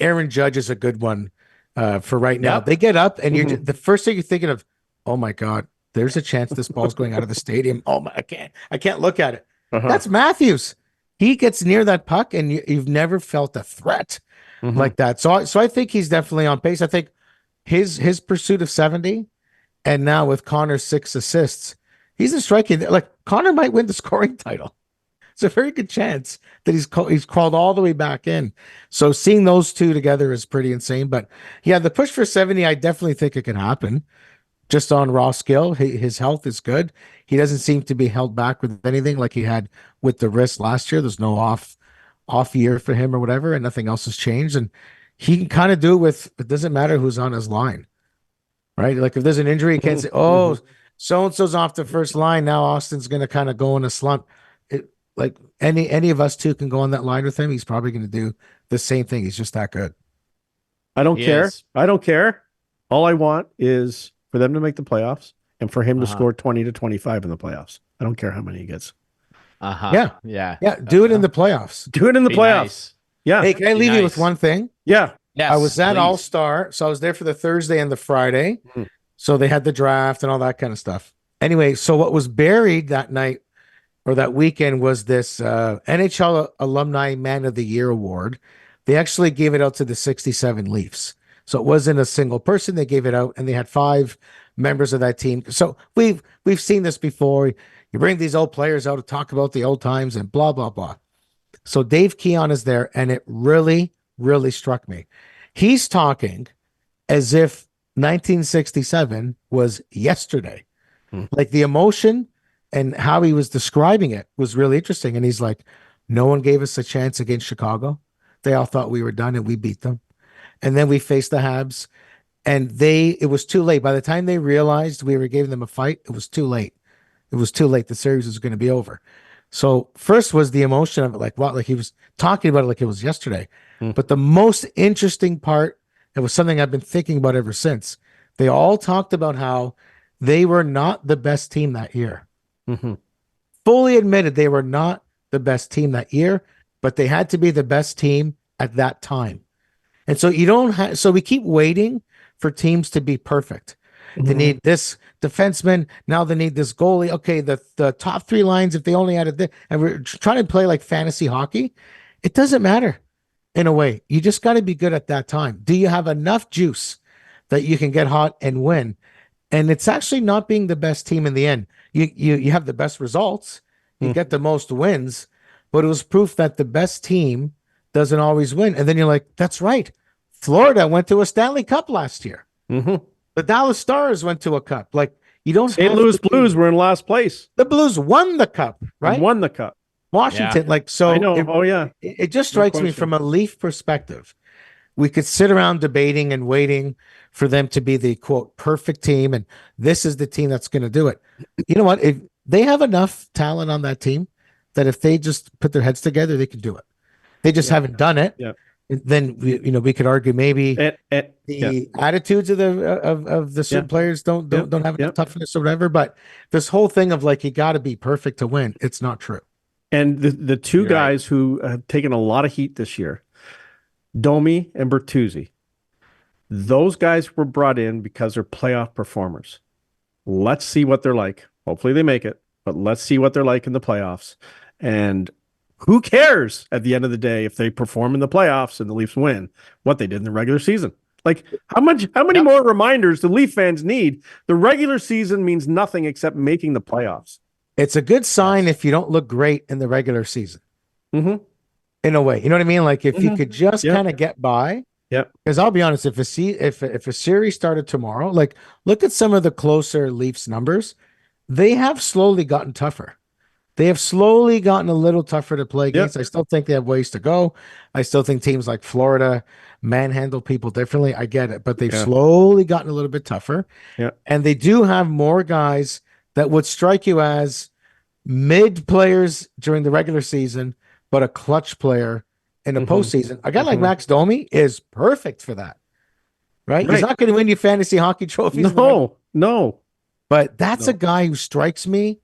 Aaron Judge is a good one for right now. They get up and you're the first thing you're thinking of, oh my God, there's a chance this ball's going out of the stadium. Oh my, I can't look at it. That's Matthews. He gets near that puck and you've never felt a threat like that. So I think he's definitely on pace. I think his pursuit of 70 and now with Connor's 6 assists, he's in striking. Like, Connor might win the scoring title. It's a very good chance that he's crawled all the way back in. So seeing those two together is pretty insane. But yeah, the push for 70, I definitely think it can happen. Just on raw skill, his health is good. He doesn't seem to be held back with anything like he had with the wrist last year. There's no off year for him or whatever, and nothing else has changed. And he can kind of do it with, it doesn't matter who's on his line, right? Like if there's an injury, you can't say, oh, so-and-so's off the first line. Now Austin's going to kind of go in a slump. Like any of us two can go on that line with him. He's probably going to do the same thing. He's just that good. I don't care. I don't care. All I want is for them to make the playoffs and for him to score 20 to 25 in the playoffs. I don't care how many he gets. Yeah. Do it in the playoffs. Do it in the playoffs. Nice. Yeah. Hey, can I leave you with one thing? Yeah. Yes, I was at please. All-Star, so I was there for the Thursday and the Friday. So they had the draft and all that kind of stuff. Anyway, so what was buried that night or that weekend was this NHL Alumni Man of the Year award. They actually gave it out to the 67 Leafs. So it wasn't a single person. They gave it out, and they had 5 members of that team. So we've seen this before. You bring these old players out to talk about the old times and blah, blah, blah. So Dave Keon is there, and it really, really struck me. He's talking as if 1967 was yesterday. Like the emotion and how he was describing it was really interesting. And he's like, no one gave us a chance against Chicago. They all thought we were done and we beat them. And then we faced the Habs and it was too late. By the time they realized we were giving them a fight, it was too late. It was too late. The series was going to be over. So first was the emotion of it. Like, what? Like he was talking about it like it was yesterday. But the most interesting part, it was something I've been thinking about ever since. They all talked about how they were not the best team that year. Fully admitted they were not the best team that year, but they had to be the best team at that time. And so you don't have, so we keep waiting for teams to be perfect. They need this defenseman. Now they need this goalie. Okay, the top three lines, if they only added this, and we're trying to play like fantasy hockey, it doesn't matter in a way. You just got to be good at that time. Do you have enough juice that you can get hot and win? And it's actually not being the best team in the end. You have the best results. You get the most wins, but it was proof that the best team doesn't always win. And then you're like, that's right. Florida went to a Stanley Cup last year. The Dallas Stars went to a cup. Like, you don't St. Louis Blues were in last place. The Blues won the cup, right? Won the cup. Washington, like, so I know. It just strikes me from a Leaf perspective. We could sit around debating and waiting for them to be the quote perfect team, and this is the team that's going to do it. You know what? If they have enough talent on that team that if they just put their heads together, they can do it. They just haven't done it. Then we could argue maybe the attitudes of the certain players don't have enough toughness or whatever. But this whole thing of like you got to be perfect to win, it's not true. And the two guys who have taken a lot of heat this year, Domi and Bertuzzi, those guys were brought in because they're playoff performers. Let's see what they're like. Hopefully they make it, but let's see what they're like in the playoffs. And who cares at the end of the day if they perform in the playoffs and the Leafs win what they did in the regular season? Like how many more reminders do Leaf fans need? The regular season means nothing except making the playoffs. It's a good sign if you don't look great in the regular season. In a way, you know what I mean? Like if you could just kind of get by. Because I'll be honest, if a series started tomorrow, like look at some of the closer Leafs numbers, they have slowly gotten tougher. They have slowly gotten a little tougher to play against. I still think they have ways to go. I still think teams like Florida manhandle people differently. I get it, but they've slowly gotten a little bit tougher. And they do have more guys that would strike you as mid players during the regular season, but a clutch player in the postseason. A guy like Max Domi is perfect for that, right? He's not going to win you fantasy hockey trophies. No. But that's a guy who strikes me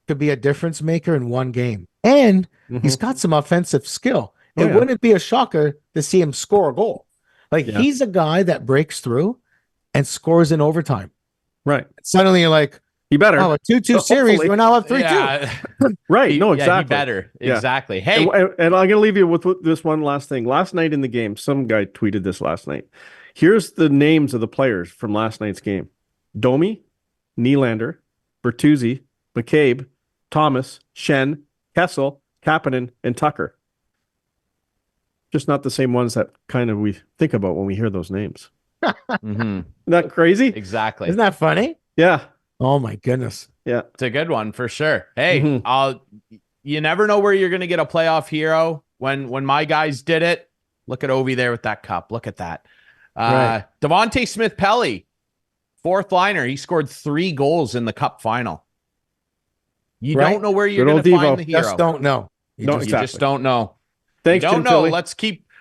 to be a difference maker in one game. And he's got some offensive skill. It wouldn't be a shocker to see him score a goal. Like he's a guy that breaks through and scores in overtime. Right. Suddenly you're like, he better. Oh, a 2-2 series. We're now up 3-2. Right. No, exactly. He better. Exactly. Hey. And I'm going to leave you with this one last thing. Last night in the game, some guy tweeted this last night. Here's the names of the players from last night's game. Domi, Nylander, Bertuzzi, McCabe, Thomas, Shen, Kessel, Kapanen, and Tucker. Just not the same ones that kind of we think about when we hear those names. Isn't that crazy? Exactly. Isn't that funny? Yeah. Oh my goodness. Yeah. It's a good one for sure. Hey, you never know where you're going to get a playoff hero. When my guys did it, look at Ovi there with that cup. Look at that. Devontae Smith-Pelly, fourth liner. He scored 3 goals in the cup final. You don't know where you're going to find the hero. Just don't know. You just don't know. Thanks, you don't know.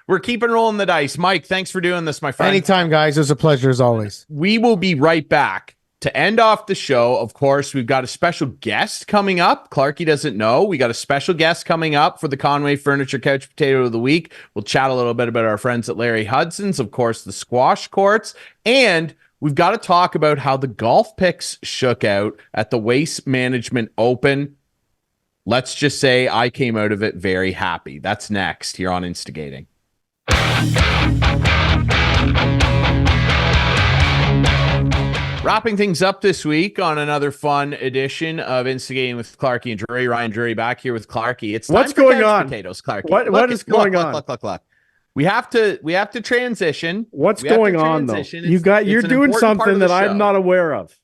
We're keeping rolling the dice. Mike, thanks for doing this, my friend. Anytime, guys. It was a pleasure as always. We will be right back. To end off the show, of course, we've got a special guest coming up. Clarkey doesn't know. We got a special guest coming up for the Conway Furniture Couch Potato of the Week. We'll chat a little bit about our friends at Larry Hudson's, of course, the squash courts, and we've got to talk about how the golf picks shook out at the Waste Management Open. Let's just say I came out of it very happy. That's next here on Instigating. Wrapping things up this week on another fun edition of Instigating with Clarkey and Drury. Ryan Drury back here with Clarkey. It's time what's for going couch on? Potatoes, Clarkey. What is going on? Look. We have to transition. What's We have to going on though? transition. You're an doing important part something of the that I'm show. not aware of.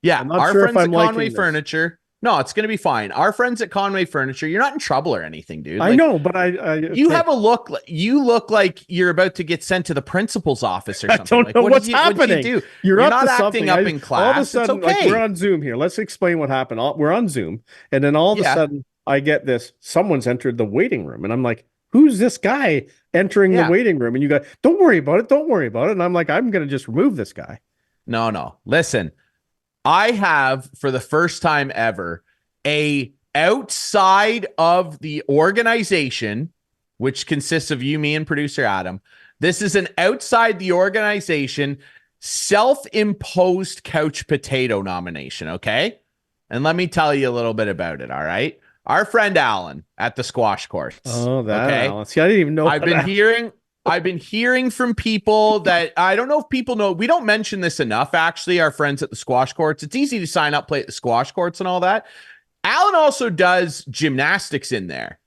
Yeah, I'm not our sure friends if at I'm Conway liking this. Furniture. No, it's going to be fine. Our friends at Conway Furniture, you're not in trouble or anything, dude. I know, but you have a look. You look like you're about to get sent to the principal's office or I something. don't know what what's did you, happening. What'd you do? You're up not to acting something. up in class. All of a sudden, it's okay. like we're on Zoom here. Let's explain what happened. We're on Zoom, and then all of a sudden, I get this. Someone's entered the waiting room, and I'm like, "Who's this guy entering the waiting room?" And you go, "Don't worry about it. Don't worry about it." And I'm like, "I'm going to just remove this guy." No. Listen, I have for the first time ever a outside of the organization, which consists of you, me, and producer Adam. This is an outside the organization self-imposed couch potato nomination. Okay. And let me tell you a little bit about it. All right. Our friend Alan at the squash courts. Oh, that Alan. See, I didn't even know. I've been hearing from people that I don't know if people know. We don't mention this enough. Actually, our friends at the squash courts. It's easy to sign up, play at the squash courts and all that. Alan also does gymnastics in there.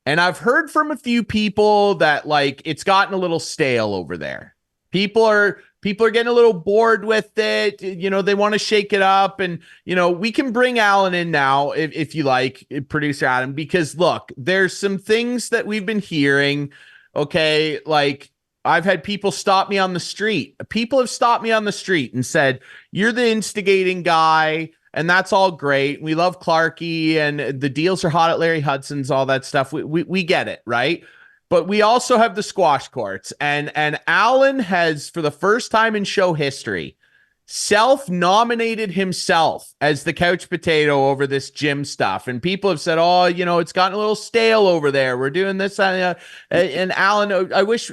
And I've heard from a few people that like it's gotten a little stale over there. People are getting a little bored with it. You know, they want to shake it up. And, you know, we can bring Alan in now if you like, producer Adam, because look, there's some things that we've been hearing. Okay, like I've had people stop me on the street. People have stopped me on the street and said, "You're the instigating guy." And that's all great. We love Clarkey and the deals are hot at Larry Hudson's, all that stuff. We get it, right? But we also have the squash courts. And Alan has, for the first time in show history, self-nominated himself as the couch potato over this gym stuff. And people have said, "Oh, you know, it's gotten a little stale over there. We're doing this." And Alan, I wish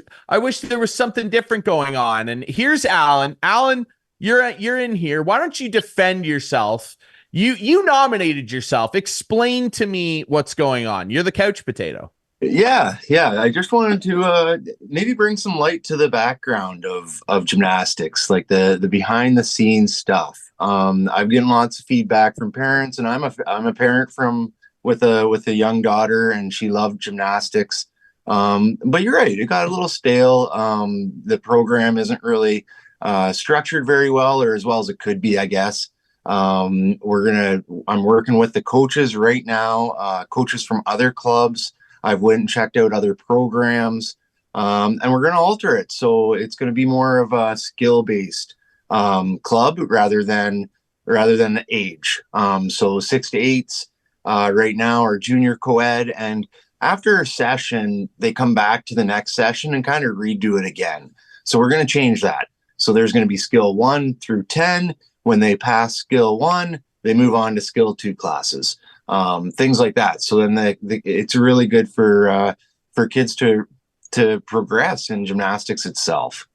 there was something different going on. And here's Alan. Alan, you're in here. Why don't you defend yourself? You nominated yourself. Explain to me what's going on. You're the couch potato. Yeah. I just wanted to maybe bring some light to the background of gymnastics, like the behind the scenes stuff. I've getting lots of feedback from parents, and I'm a parent with a young daughter, and she loved gymnastics. But you're right, it got a little stale. The program isn't really structured very well, or as well as it could be, I guess. I'm working with the coaches right now, coaches from other clubs. I've went and checked out other programs, and we're going to alter it. So it's going to be more of a skill-based club rather than age. So 6 to 8s right now are junior co-ed, and after a session, they come back to the next session and kind of redo it again. So we're going to change that. So there's going to be skill 1 through 10. When they pass skill 1, they move on to skill 2 classes. Things like that. So then it's really good for kids to progress in gymnastics itself.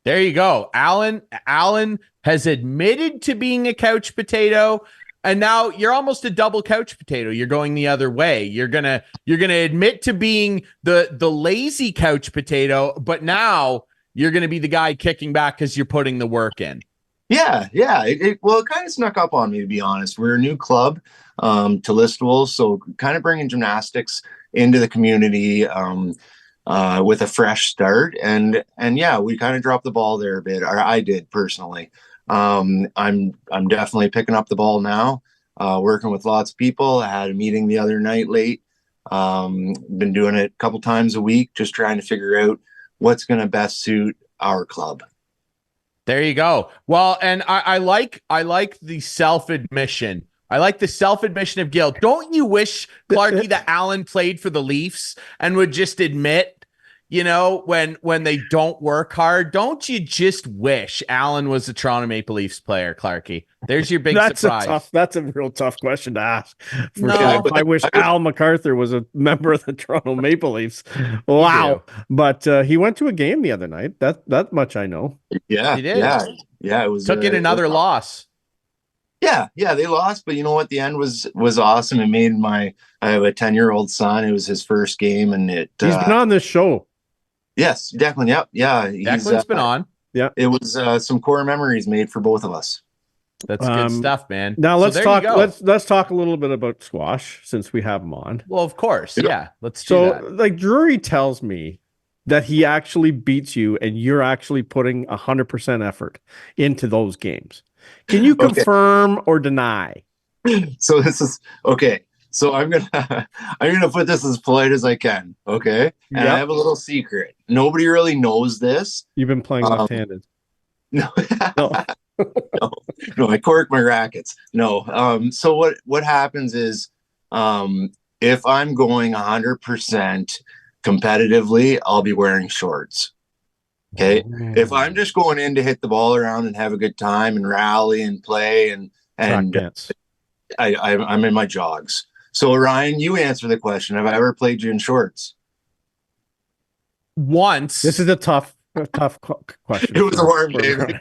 There you go. Alan has admitted to being a couch potato, and now you're almost a double couch potato. You're going the other way. You're gonna admit to being the lazy couch potato, but now you're gonna be the guy kicking back because you're putting the work in. Yeah. It kind of snuck up on me, to be honest. We're a new club to Listowel, so kind of bringing gymnastics into the community with a fresh start. And yeah, we kind of dropped the ball there a bit, or I did personally. I'm definitely picking up the ball now, working with lots of people. I had a meeting the other night late. Been doing it a couple times a week, just trying to figure out what's going to best suit our club. There you go. Well, and I like the self-admission. I like the self-admission of guilt. Don't you wish, Clarkey, that Alan played for the Leafs and would just admit, you know, when they don't work hard? Don't you just wish Alan was a Toronto Maple Leafs player, Clarkey? There's your big surprise. That's a real tough question to ask. I wish Al MacArthur was a member of the Toronto Maple Leafs. Wow. But he went to a game the other night. That much I know. Yeah. He did. Yeah. It was took in another loss. Yeah, they lost, but you know what? The end was awesome. It made I have a 10-year-old son. It was his first game, and he's been on this show. Yes, Declan. Yep. Yeah. Declan's been on. Yeah. It was some core memories made for both of us. That's good stuff, man. Now let's talk. Let's talk a little bit about squash since we have him on. Well, of course. Yeah. Let's do that. Like Drury tells me that he actually beats you and you're actually putting 100% effort into those games? Can you confirm or deny? So this is okay. So I'm gonna put this as polite as I can. Okay. And I have a little secret. Nobody really knows this. You've been playing left-handed. No. No. No, I cork my rackets. No. So what happens is if I'm going 100% competitively, I'll be wearing shorts. Okay. If I'm just going in to hit the ball around and have a good time and rally and play and dance. I'm in my jogs. So Ryan, you answer the question. Have I ever played you in shorts? Once. This is a tough question. It was a warm day.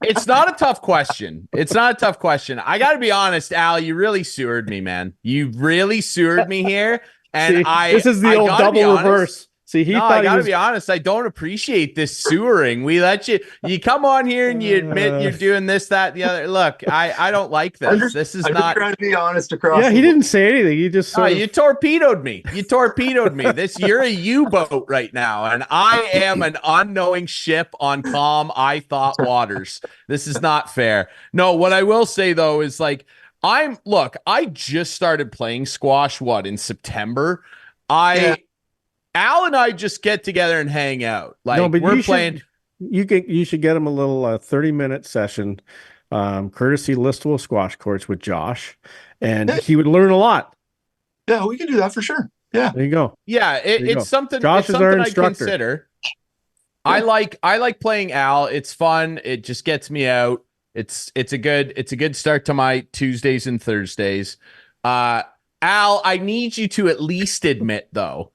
It's not a tough question. It's not a tough question. I got to be honest, Al, you really sewered me, man. You really sewered me here. And this is the old double reverse. See, I gotta be honest. I don't appreciate this sewering. We let you come on here and you admit you're doing this, that, the other. Look, I don't like this. This is I'm not just trying to be honest across. Yeah, he didn't say anything. You just you torpedoed me. You torpedoed me. You're a U-boat right now, and I am an unknowing ship on calm, I thought waters. This is not fair. No, what I will say though is like I just started playing squash in September. Al and I just get together and hang out. Like we're playing. You should get him a little 30-minute session, courtesy Listowel squash courts with Josh, and he would learn a lot. Yeah, we can do that for sure. Yeah, there you go. Yeah, it's something. Josh it's is our something I instructor. consider. Yeah. I like playing Al. It's fun. It just gets me out. It's a good start to my Tuesdays and Thursdays. Al, I need you to at least admit though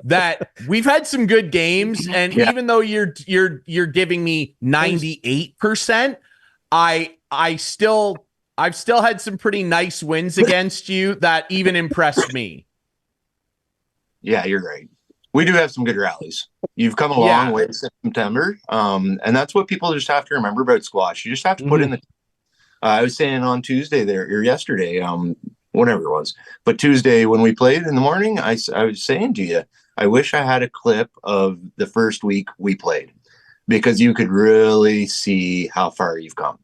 that we've had some good games, and even though you're giving me 98%, I've still had some pretty nice wins against you that even impressed me. Yeah, you're right. We do have some good rallies. You've come a long way since September, and that's what people just have to remember about squash. You just have to put in the. I was saying on Tuesday or yesterday, whatever it was, but Tuesday when we played in the morning, I was saying to you, I wish I had a clip of the first week we played, because you could really see how far you've come.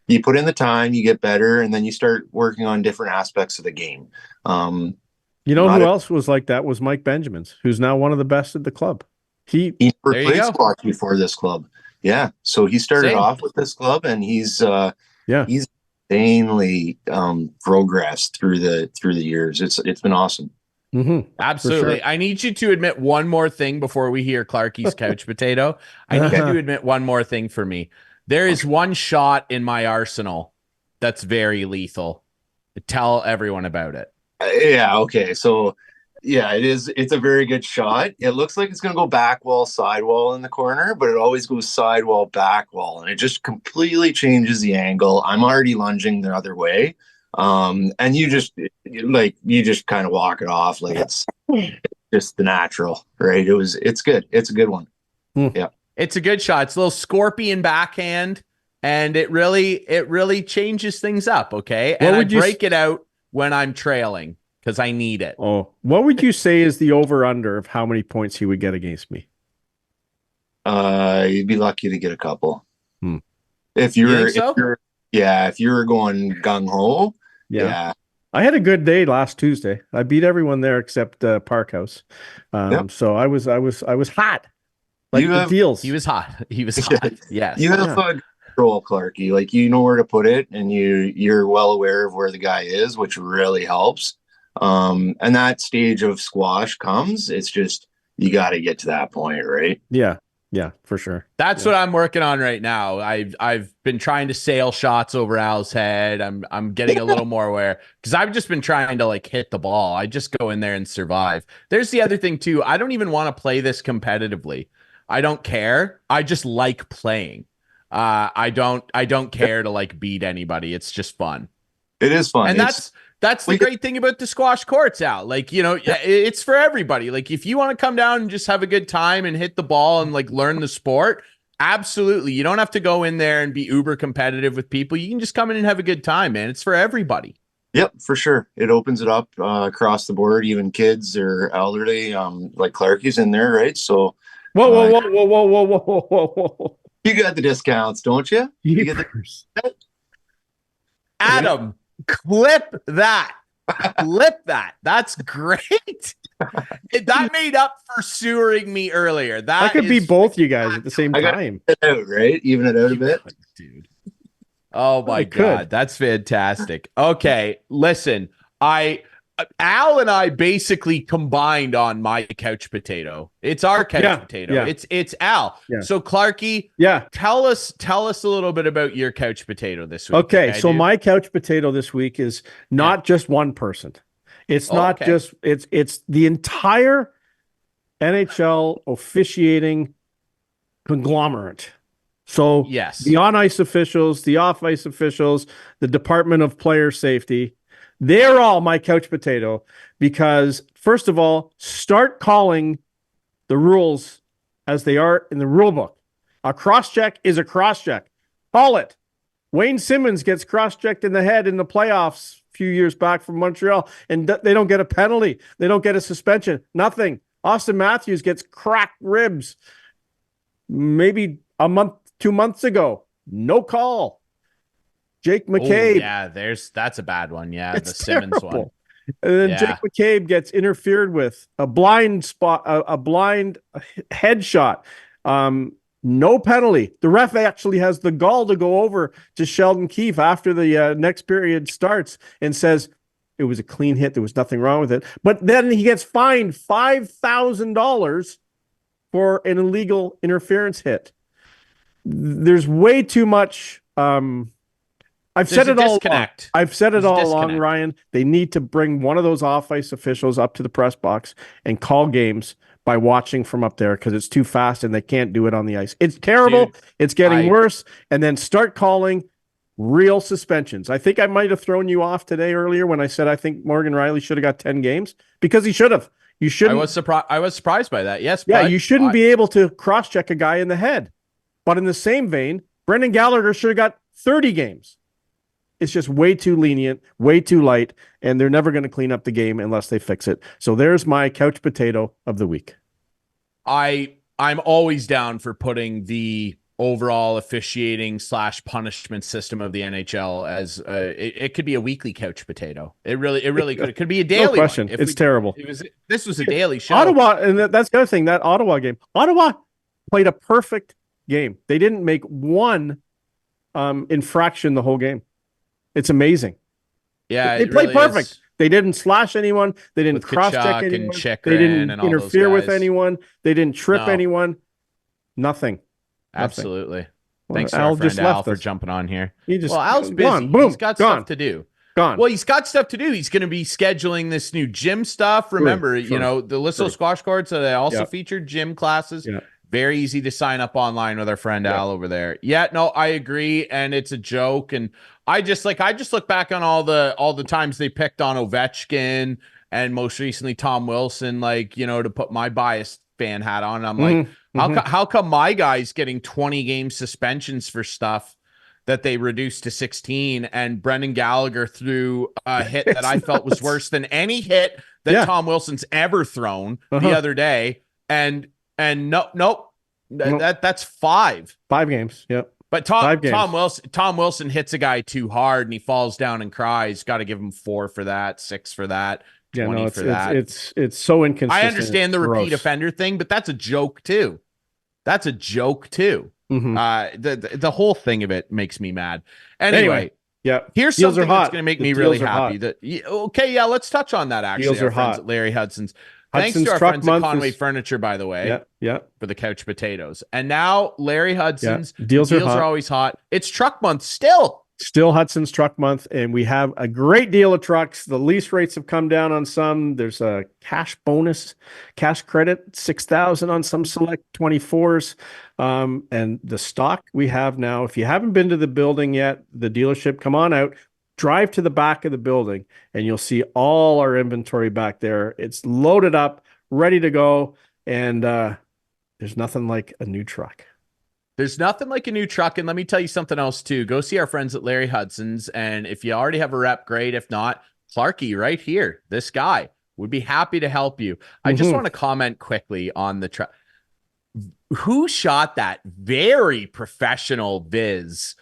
You put in the time, you get better, and then you start working on different aspects of the game. You know who else was like that was Mike Benjamins, who's now one of the best at the club. He never played squash before this club. Yeah, so he started off with this club, and he's insanely progressed through the years. It's been awesome. Absolutely. Sure. I need you to admit one more thing before we hear Clarkey's couch potato. I need you to admit one more thing for me. There is one shot in my arsenal that's very lethal. Tell everyone about it. Yeah. Okay. So yeah, it is. It's a very good shot. It looks like it's going to go back wall, side wall in the corner, but it always goes side wall, back wall. And it just completely changes the angle. I'm already lunging the other way. And you just kind of walk it off. Like it's just the natural, right? It's good. It's a good one. Yeah. It's a good shot. It's a little scorpion backhand, and it really changes things up. Okay. And I break it out when I'm trailing, because I need it. Oh, what would you say is the over-under of how many points he would get against me? You'd be lucky to get a couple. If you were going gung-ho. Yeah. I had a good day last Tuesday. I beat everyone there except Parkhouse. So I was hot. Like the deals. He was hot. He was hot. Yes. You have fun control, Clarkey. Like, you know where to put it, and you're well aware of where the guy is, which really helps. And that stage of squash comes. It's just you got to get to that point, right? Yeah, for sure. That's what I'm working on right now. I've been trying to sail shots over Al's head. I'm getting a little more aware, because I've just been trying to like hit the ball. I just go in there and survive. There's the other thing too. I don't even want to play this competitively. I don't care. I just like playing. I don't care to like beat anybody. It's just fun. It is fun. And that's the great thing about the squash courts, Al. Like, you know, it's for everybody. Like, if you want to come down and just have a good time and hit the ball and like learn the sport, absolutely. You don't have to go in there and be uber competitive with people. You can just come in and have a good time, man. It's for everybody. Yep, for sure. It opens it up across the board, even kids or elderly, like Clarkey's in there, right? So Whoa, whoa, whoa, whoa, whoa, whoa, whoa, whoa, whoa. You got the discounts, don't you? You get the Adam, clip that. Clip that. That's great. That made up for sewering me earlier. I could be both you guys at the same time. It out, right? Even it out a bit. Dude. Oh my God. That's fantastic. Okay. Listen, Al and I basically combined on my couch potato. It's our couch potato. Yeah. It's Al. Yeah. So Clarkey, tell us a little bit about your couch potato this week. Okay, so my couch potato this week is not just one person. It's not just it's the entire NHL officiating conglomerate. So the on-ice officials, the off-ice officials, the Department of Player Safety, they're all my couch potato because, first of all, start calling the rules as they are in the rule book. A cross-check is a cross-check. Call it. Wayne Simmons gets cross-checked in the head in the playoffs a few years back from Montreal, and they don't get a penalty. They don't get a suspension. Nothing. Austin Matthews gets cracked ribs maybe a month, 2 months ago. No call. Jake McCabe. That's a bad one. Yeah, it's the Simmons terrible. one. And then Jake McCabe gets interfered with. A blind headshot. No penalty. The ref actually has the gall to go over to Sheldon Keefe after the next period starts and says it was a clean hit. There was nothing wrong with it. But then he gets fined $5,000 for an illegal interference hit. There's way too much. I've said it all along, Ryan. They need to bring one of those off-ice officials up to the press box and call games by watching from up there because it's too fast and they can't do it on the ice. It's terrible. Dude, it's getting worse. And then start calling real suspensions. I think I might have thrown you off today earlier when I said I think Morgan Rielly should have got 10 games because he should have. You shouldn't. I was surprised by that. Yes. Yeah, you shouldn't be able to cross-check a guy in the head. But in the same vein, Brendan Gallagher should have got 30 games. It's just way too lenient, way too light, and they're never going to clean up the game unless they fix it. So there's my couch potato of the week. I'm always down for putting the overall officiating / punishment system of the NHL as it could be a weekly couch potato. It really could. It could be a daily. No question. It's terrible. This was a daily show. Ottawa, and that's the other thing. That Ottawa game. Ottawa played a perfect game. They didn't make one infraction the whole game. It's amazing. Yeah, they played perfect. They didn't slash anyone. They didn't cross-check anyone. They didn't interfere with anyone. They didn't trip anyone. Nothing. Absolutely. Well, Thanks to our friend Al for jumping on here. Al's busy. Gone. Boom. He's got stuff to do. Well, he's got stuff to do. He's going to be scheduling this new gym stuff. Remember, the Listowel squash courts, they also featured gym classes. Yeah. Very easy to sign up online with our friend Al over there. Yeah, no, I agree, and it's a joke. And I just look back on all the times they picked on Ovechkin and most recently Tom Wilson, to put my biased fan hat on. I'm like, how come my guy's getting 20 game suspensions for stuff that they reduced to 16, and Brendan Gallagher threw a hit that I felt was worse than any hit that Tom Wilson's ever thrown the other day, and nope. That's 5 games. Yep. But Tom Wilson hits a guy too hard and he falls down and cries. Got to give him 4 for that, 6 for that, 20 for that. It's so inconsistent. I understand the repeat offender thing, but that's a joke too. The whole thing of it makes me mad. Anyway, here's something that's going to make me really happy. Let's touch on that. Actually, deals are hot at Larry Hudson's. Hudson's Thanks to our friends at Conway Furniture, by the way. Yeah. For the couch potatoes. And now Larry Hudson's deals are always hot. It's truck month still. Still Hudson's truck month, and we have a great deal of trucks. The lease rates have come down on some. There's a cash bonus, cash credit, $6,000 on some select 24s. And the stock we have now, if you haven't been to the building yet, the dealership, come on out. Drive to the back of the building and you'll see all our inventory back there. It's loaded up, ready to go. And there's nothing like a new truck. There's nothing like a new truck. And let me tell you something else too. Go see our friends at Larry Hudson's. And if you already have a rep, great. If not, Clarkey right here, this guy would be happy to help you. I just want to comment quickly on the truck. who shot that very professional viz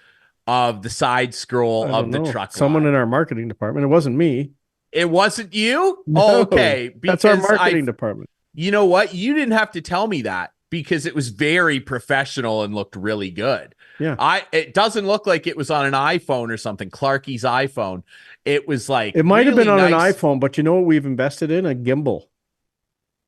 of the side scroll I of don't the know. truck Someone line? in our marketing department. It wasn't me. It wasn't you? No, Okay. that's our Because marketing department. you know what? You didn't have to tell me that because it was very professional and looked really good. Yeah. It doesn't look like it was on an iPhone or something, Clarkey's iPhone. It was like It might have been really on nice. an iPhone, but you know what we've invested in? A gimbal.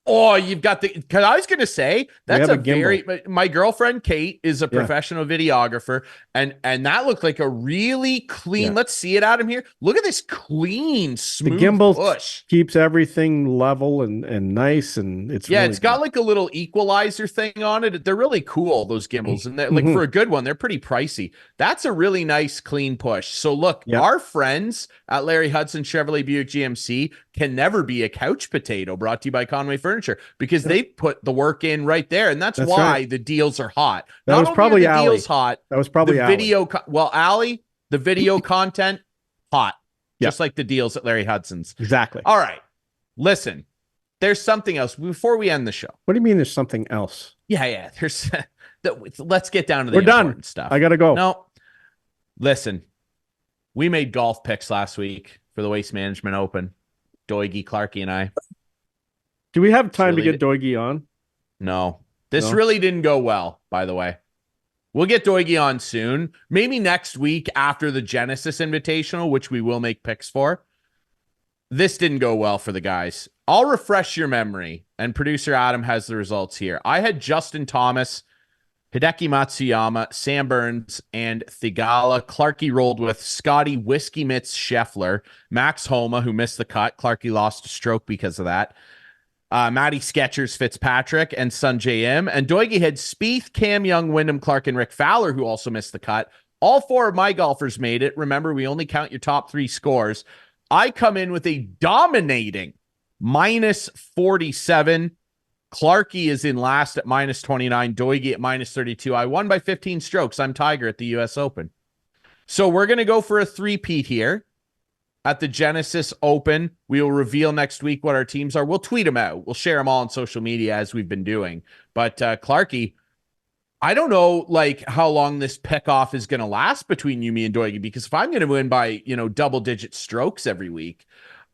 Oh, you've got because I was going to say that's have a a gimbal. very. My girlfriend Kate is a Yeah. professional videographer, and that looked like a really clean. Yeah. Let's see it, Adam. Here, look at this clean, The smooth gimbal push. keeps everything level and nice, and it's Yeah, really it's got good. like a little equalizer thing on it. They're really cool, those gimbals, and they're, like for a good one, they're pretty pricey. That's a really nice, clean push. So look, Yep. our friends at Larry Hudson Chevrolet Buick GMC can never be a couch potato. Brought to you by Conway Furniture, because they put the work in right there, and that's That's why right. the deals are hot. That Not was only probably are the Allie. deals hot, That was probably the Allie. video. Allie, the video content hot, Yeah. just like the deals at Larry Hudson's. Exactly. All right, listen. There's something else before we end the show. What do you mean there's something else? Yeah. There's. Let's get down to the We're done. important stuff. I got to go. No, listen. We made golf picks last week for the Waste Management Open. Doigie, Clarkey, and I. Do we have time really to get Doigie on? No, this No? really didn't go well. By the way, we'll get Doigie on soon. Maybe next week after the Genesis Invitational, which we will make picks for. This didn't go well for the guys. I'll refresh your memory, and producer Adam has the results here. I had Justin Thomas, Hideki Matsuyama, Sam Burns, and Thigala. Clarkey rolled with Scotty Whiskey Mitts Scheffler, Max Homa, who missed the cut. Clarkey lost a stroke because of that. Matty Skechers Fitzpatrick, and Sunjay M. And Doigie had Spieth, Cam Young, Wyndham Clark, and Rick Fowler, who also missed the cut. All four of my golfers made it. Remember, we only count your top three scores. I come in with a dominating -47. Clarkey is in last at -29. Doigie at -32. I won by 15 strokes. I'm Tiger at the U.S. Open. So we're going to go for a three-peat here at the Genesis Open. We will reveal next week what our teams are. We'll tweet them out. We'll share them all on social media as we've been doing. But Clarkey, I don't know like how long this pick-off is going to last between you, me, and Doigie, because if I'm going to win by, double-digit strokes every week,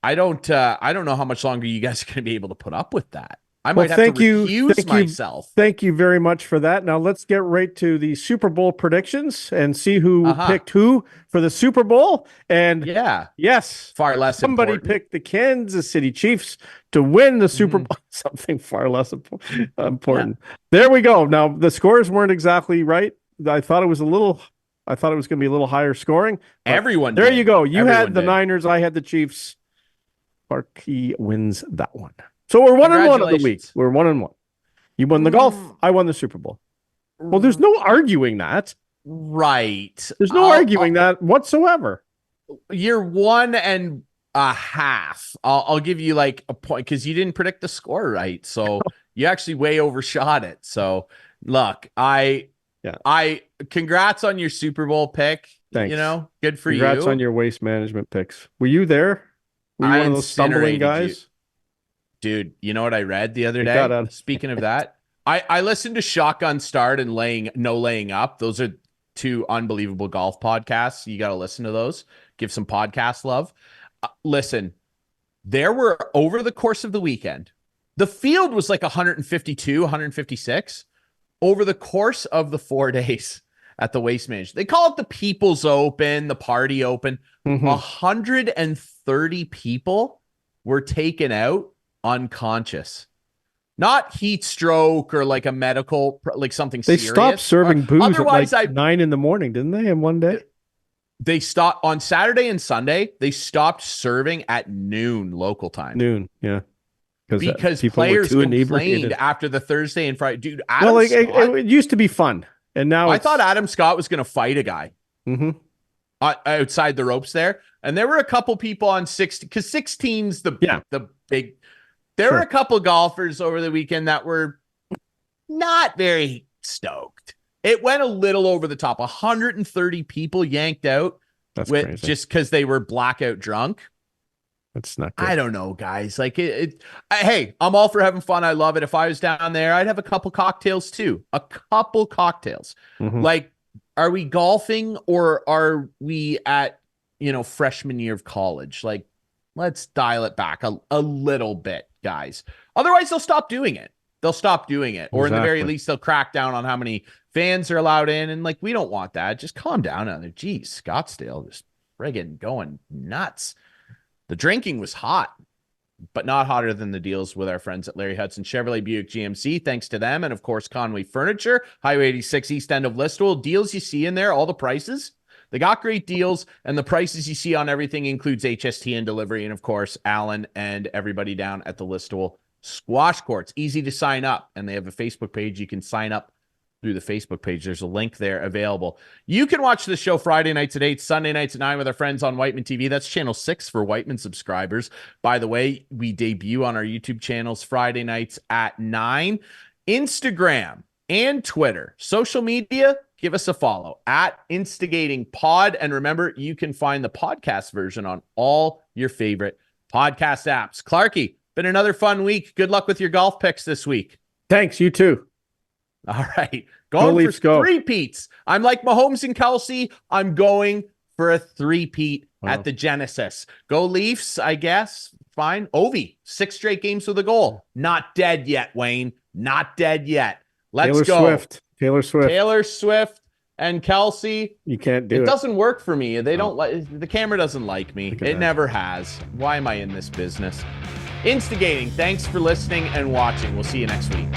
I don't know how much longer you guys are going to be able to put up with that. I might have to recuse myself. Thank you very much for that. Now let's get right to the Super Bowl predictions and see who picked who for the Super Bowl. And yes, far less somebody important. picked the Kansas City Chiefs to win the Super Bowl. Something far less important. Yeah. There we go. Now the scores weren't exactly right. I thought it was going to be a little higher scoring. Everyone there did. you go. You Everyone had the did. Niners. I had the Chiefs. Clarkey wins that one. So we're 1-1 of the week. We're 1-1. You won the golf. I won the Super Bowl. Well, there's no arguing that. Right. There's no arguing that whatsoever. You're 1.5. I'll give you like a point because you didn't predict the score right. So you actually way overshot it. So look, I congrats on your Super Bowl pick. Thanks. Good for you. Congrats on your waste management picks. Were you there? Were you one of those stumbling guys? Dude, you know what I read the other day? Speaking of that, I listened to Shotgun Start and Laying Up. Those are two unbelievable golf podcasts. You got to listen to those. Give some podcast love. Listen, there were over the course of the weekend, the field was like 152, 156 over the course of the 4 days at the Waste Management. They call it the People's Open, the Party Open. 130 people were taken out unconscious, not heat stroke or like a medical, like something they serious. Stopped serving booze otherwise at like 9 in the morning, didn't they? In one day, they stopped on Saturday and Sunday. They stopped serving at noon local time. Noon, yeah, because players complained after the Thursday and Friday. Dude, it used to be fun, and now I thought Adam Scott was going to fight a guy outside the ropes there, and there were a couple people on 16 because 16's the big. There were a couple golfers over the weekend that were not very stoked. It went a little over the top. 130 people yanked out crazy. Just because they were blackout drunk. It's not good. I don't know, guys. Like hey, I'm all for having fun. I love it. If I was down there, I'd have a couple cocktails too. A couple cocktails. Mhm. Like, are we golfing or are we at, freshman year of college? Like, let's dial it back a little bit, guys. Otherwise, they'll stop doing it. Or in the very Exactly. least, they'll crack down on how many fans are allowed in. And like, we don't want that. Just calm down on it. Geez, Scottsdale just friggin' going nuts. The drinking was hot, but not hotter than the deals with our friends at Larry Hudson Chevrolet Buick GMC. Thanks to them. And of course, Conway Furniture, Highway 86 East End of Listowel. Deals you see in there, all the prices. They got great deals, and the prices you see on everything includes HST and delivery. And of course, Alan and everybody down at the Listowel Squash Courts. Easy to sign up, and they have a Facebook page. You can sign up through the Facebook page. There's a link there available. You can watch the show Friday nights at 8, Sunday nights at 9 with our friends on Whiteman TV. That's channel 6 for Whiteman subscribers. By the way, we debut on our YouTube channels Friday nights at 9. Instagram and Twitter. Social media, give us a follow at Instigating Pod. And remember, you can find the podcast version on all your favorite podcast apps. Clarkey, been another fun week. Good luck with your golf picks this week. Thanks. You too. All right. Going for three-peats. I'm like Mahomes and Kelsey. I'm going for a three-peat at the Genesis. Go Leafs, I guess. Fine. Ovi, 6 straight games with a goal. Not dead yet, Wayne. Not dead yet. Let's go. Taylor Swift and Kelsey. You can't do it. It doesn't work for me. They don't like the camera doesn't like me. It never has. Why am I in this business? Instigating. Thanks for listening and watching. We'll see you next week.